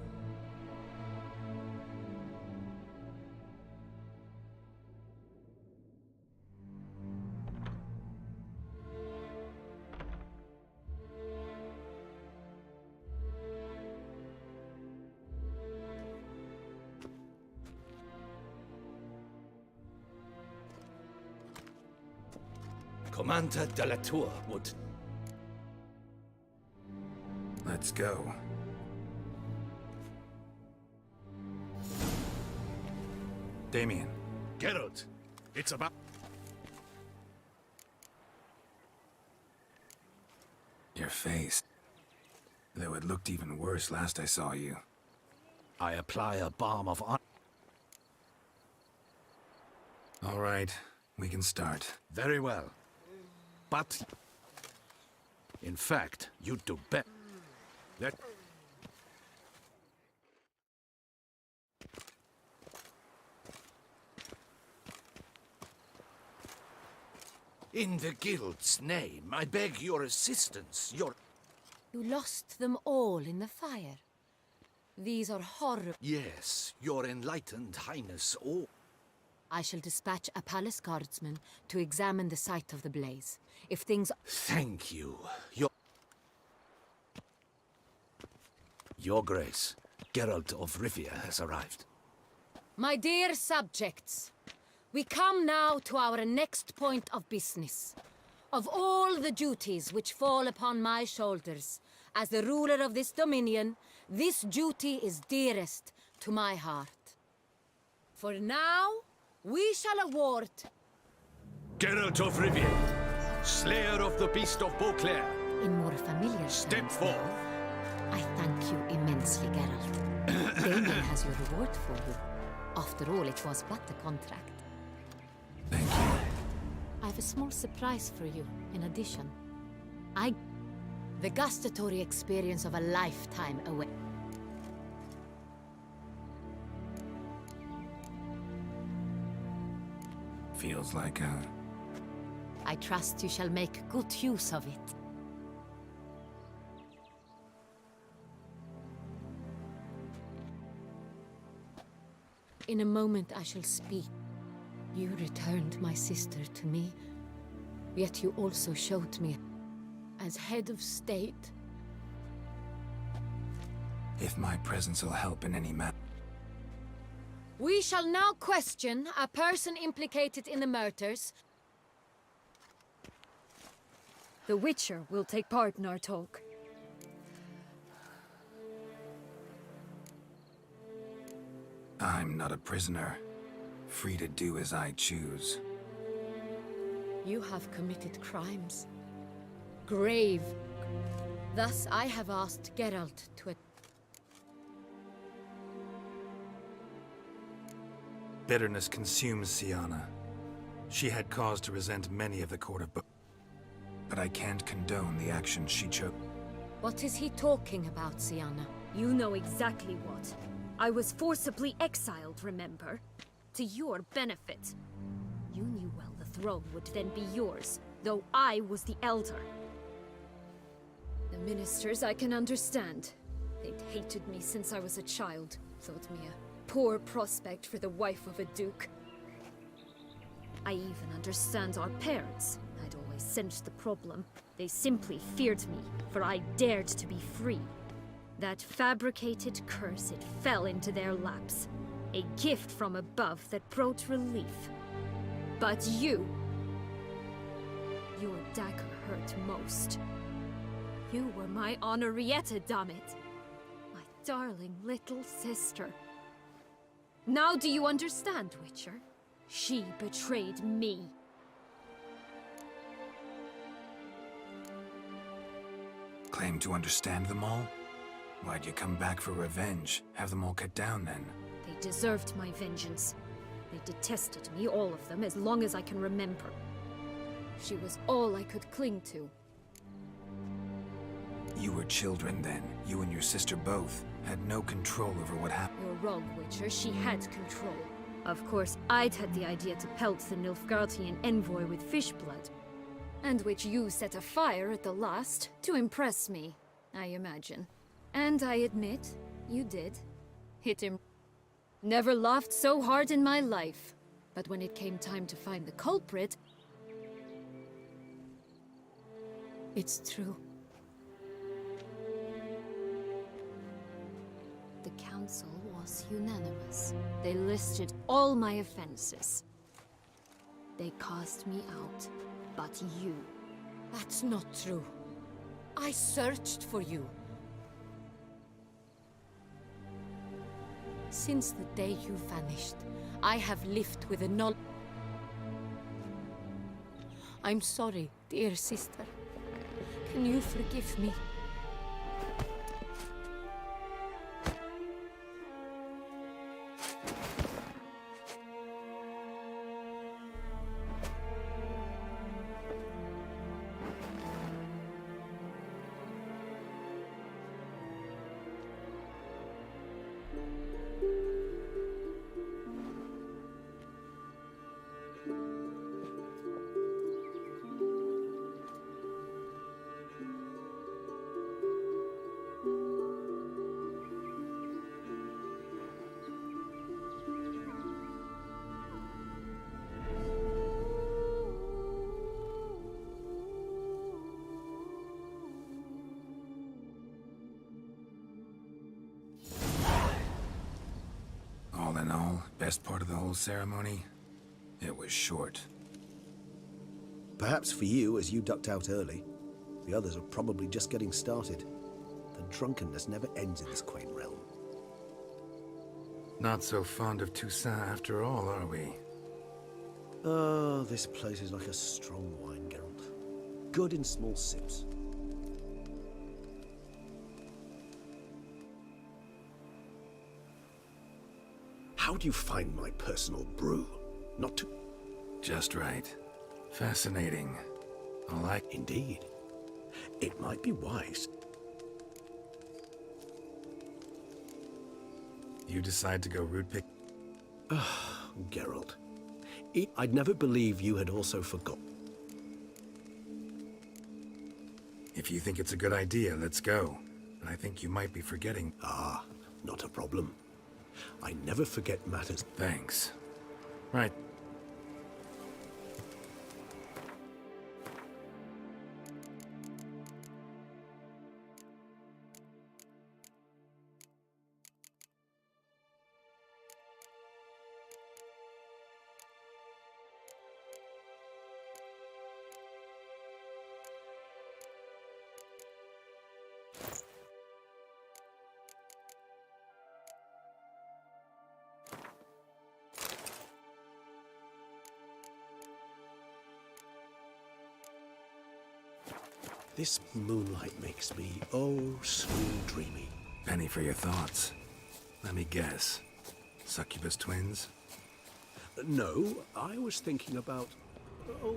Commander de la Tour would... Let's go. Damien. Geralt, it's about... Your face. Though it looked even worse last I saw you. I apply a balm of honor. All right, we can start. Very well. But... in fact, you'd do better. Let... In the Guild's name, I beg your assistance. You lost them all in the fire. These are horrible. Yes, your enlightened highness, all... I shall dispatch a palace guardsman to examine the site of the blaze. If things... Thank you. Your Grace, Geralt of Rivia has arrived. My dear subjects, we come now to our next point of business. Of all the duties which fall upon my shoulders, as the ruler of this dominion, this duty is dearest to my heart. For now, we shall award... Geralt of Rivia, slayer of the beast of Beauclair. In more familiar Step terms, forth. I thank you immensely, Geralt. Damien has your reward for you. After all, it was but a contract. Thank you. I have a small surprise for you, in addition. The gustatory experience of a lifetime away. Feels like I trust you shall make good use of it. In a moment I shall speak. You returned my sister to me, yet you also showed me as head of state. If my presence will help in any matter. We shall now question a person implicated in the murders. The Witcher will take part in our talk. I'm not a prisoner, free to do as I choose. You have committed crimes. Grave. Thus I have asked Geralt to... Bitterness consumes Sienna. She had cause to resent many of the court of but I can't condone the actions she took. What is he talking about, Sienna? You know exactly what. I was forcibly exiled, remember? To your benefit. You knew well the throne would then be yours, though I was the elder. The ministers I can understand. They'd hated me since I was a child, thought me a poor prospect for the wife of a duke. I even understand our parents. I'd always sensed the problem. They simply feared me, for I dared to be free. That fabricated curse, it fell into their laps. A gift from above that brought relief. But you... Your dagger hurt most. You were my Honorietta, damn it. My darling little sister. Now do you understand, Witcher? She betrayed me. Claim to understand them all? Why'd you come back for revenge? Have them all cut down then? They deserved my vengeance. They detested me, all of them, as long as I can remember. She was all I could cling to. You were children then. You and your sister both had no control over what happened. You're wrong, Witcher. She had control. Of course, I'd had the idea to pelt the Nilfgaardian envoy with fish blood. And which you set afire at the last, to impress me, I imagine. And I admit, you did. Hit him. Never laughed so hard in my life. But when it came time to find the culprit... It's true. The council was unanimous. They listed all my offenses. They cast me out, but you... That's not true. I searched for you. Since the day you vanished, I have lived with a knowledge. I'm sorry, dear sister. Can you forgive me? All in all, best part of the whole ceremony? It was short. Perhaps for you, as you ducked out early. The others are probably just getting started. The drunkenness never ends in this quaint realm. Not so fond of Toussaint after all, are we? Oh, this place is like a strong wine, Geralt. Good in small sips. How do you find my personal brew? Not to... Just right. Fascinating. I like... Indeed. It might be wise. You decide to go root pick... Ah, Geralt. I'd never believe you had also forgotten. If you think it's a good idea, let's go. But I think you might be forgetting... Ah, not a problem. I never forget matters. Thanks. Right. This moonlight makes me, oh, so dreamy. Penny for your thoughts. Let me guess. Succubus twins? No, I was thinking about... Oh...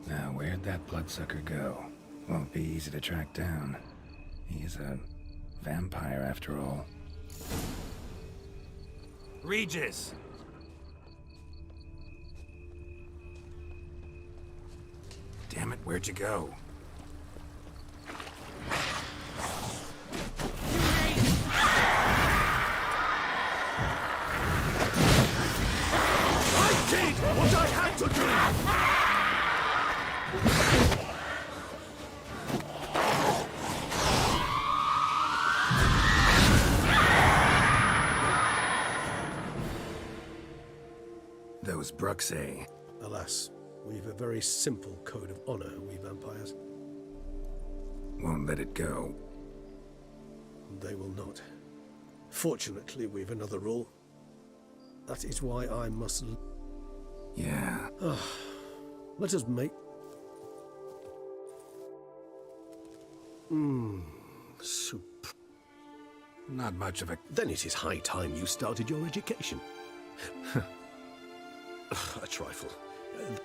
Now, where'd that bloodsucker go? Won't be easy to track down. He's a vampire, after all. Regis! Damn it, where'd you go? I did what I had Not again! Those Bruxae. Alas, we've a very simple code of honor, we vampires. Won't let it go. They will not. Fortunately, we've another rule. That is why I must... Yeah. Let us make... Soup. Not much of a... Then it is high time you started your education. A trifle.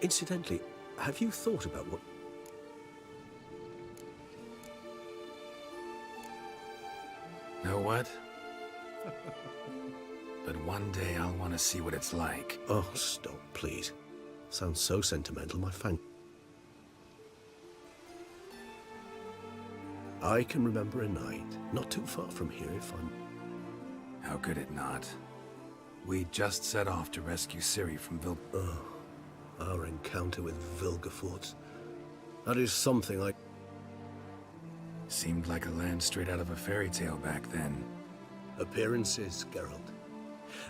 Incidentally, have you thought about what... Know what? But one day I'll want to see what it's like. Oh, stop, please. Sounds so sentimental, my fan. I can remember a night, not too far from here if I'm... How could it not? We just set off to rescue Ciri from Our encounter with Vilgefortz. That is something I... Seemed like a land straight out of a fairy tale back then. Appearances, Geralt.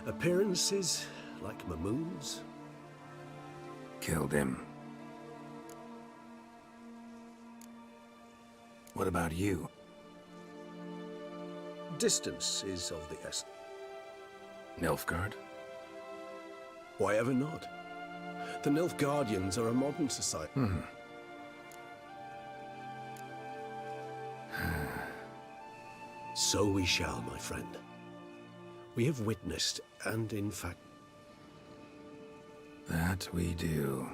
Appearances like Mamoon's. Killed him. What about you? Distance is of the essence. Nilfgaard? Why ever not? The Nilfgaardians are a modern society. So we shall, my friend. We have witnessed, and in fact... That we do.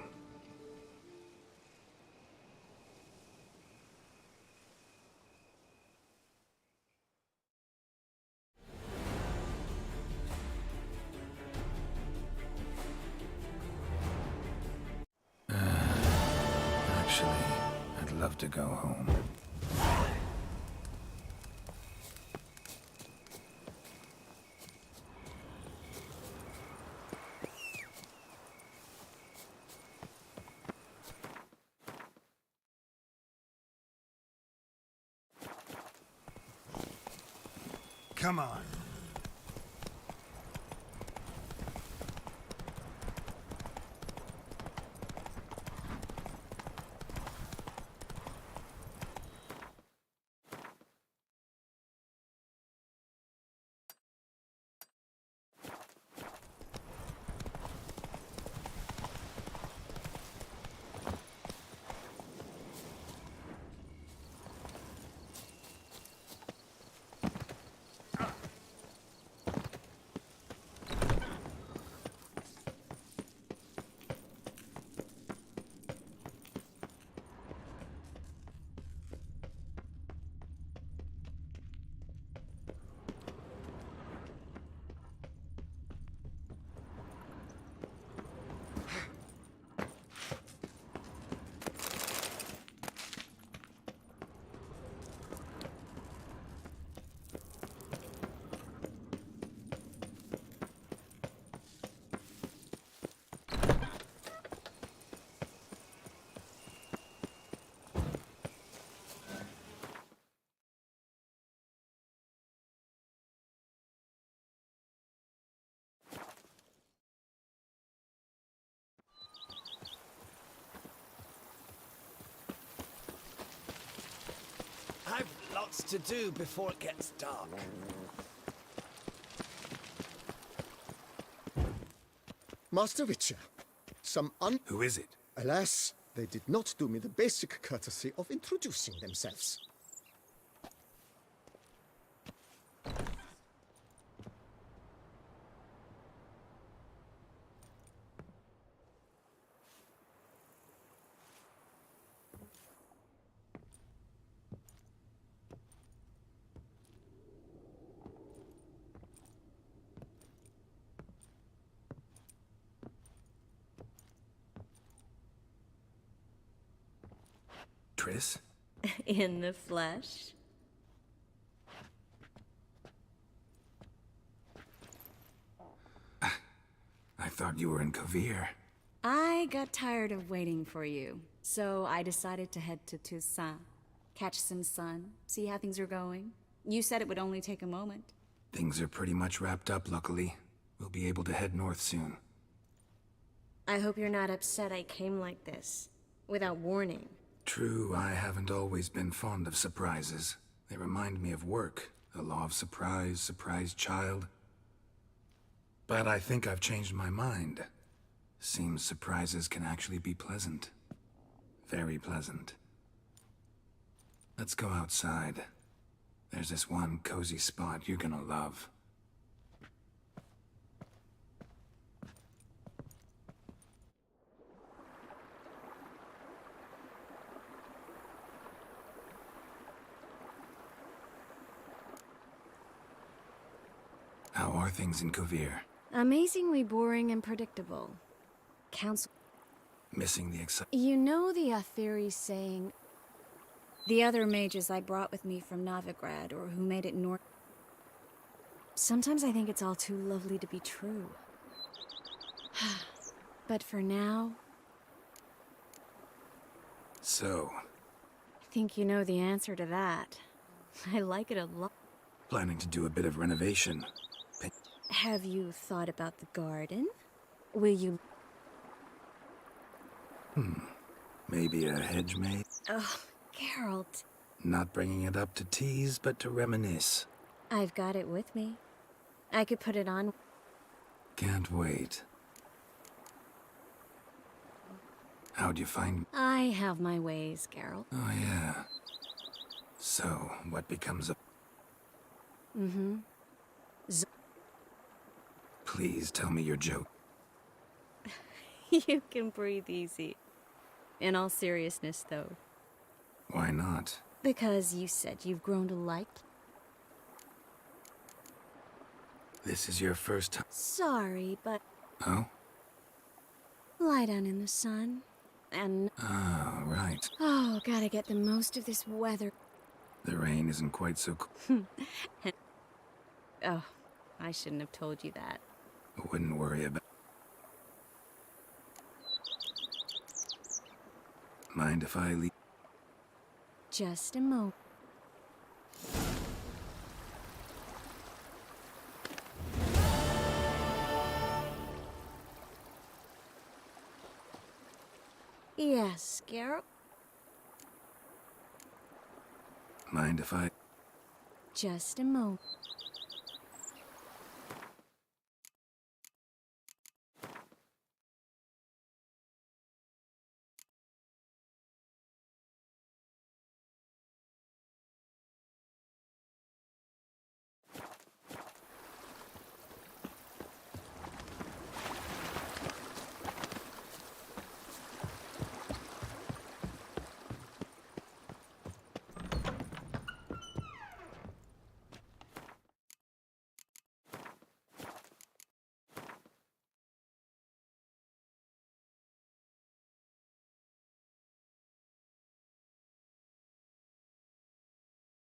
Actually, I'd love to go home. Come on. I've lots to do before it gets dark. Master Witcher, Who is it? Alas, they did not do me the basic courtesy of introducing themselves. Triss? In the flesh? I thought you were in Kovir. I I got tired of waiting for you, so I decided to head to Toussaint, catch some sun, see how things are going. You said it would only take a moment. Things are pretty much wrapped up, luckily. We'll be able to head north soon. I hope you're not upset I came like this, without warning. True, I haven't always been fond of surprises. They remind me of work. The law of surprise, surprise child. But I think I've changed my mind. Seems surprises can actually be pleasant. Very pleasant. Let's go outside. There's this one cozy spot you're gonna love. How are things in Kovir? Amazingly boring and predictable. Council. Missing the excitement. You know the Aetheri saying, the other mages I brought with me from Novigrad, or who made it north. Sometimes I think it's all too lovely to be true. But for now... So, I think you know the answer to that. I like it a lot. planning to do a bit of renovation. Have you thought about the garden? Will you... Maybe a hedge maze? Oh, Geralt. Not bringing it up to tease, but to reminisce. I've got it with me. I could put it on. Can't wait. How'd you find... I have my ways, Geralt. Oh, yeah. So, what becomes of... Mm-hmm. Please tell me your joke. You can breathe easy. In all seriousness, though. Why not? Because you said you've grown to like... This is your first time... Sorry, but... Oh? Lie down in the sun, and... Oh, right. Oh, gotta get the most of this weather. The rain isn't quite so cool. Oh, I shouldn't have told you that. Wouldn't worry about... Mind if I leave? Just a moment. Yes, Geralt? Mind if I... Just a moment.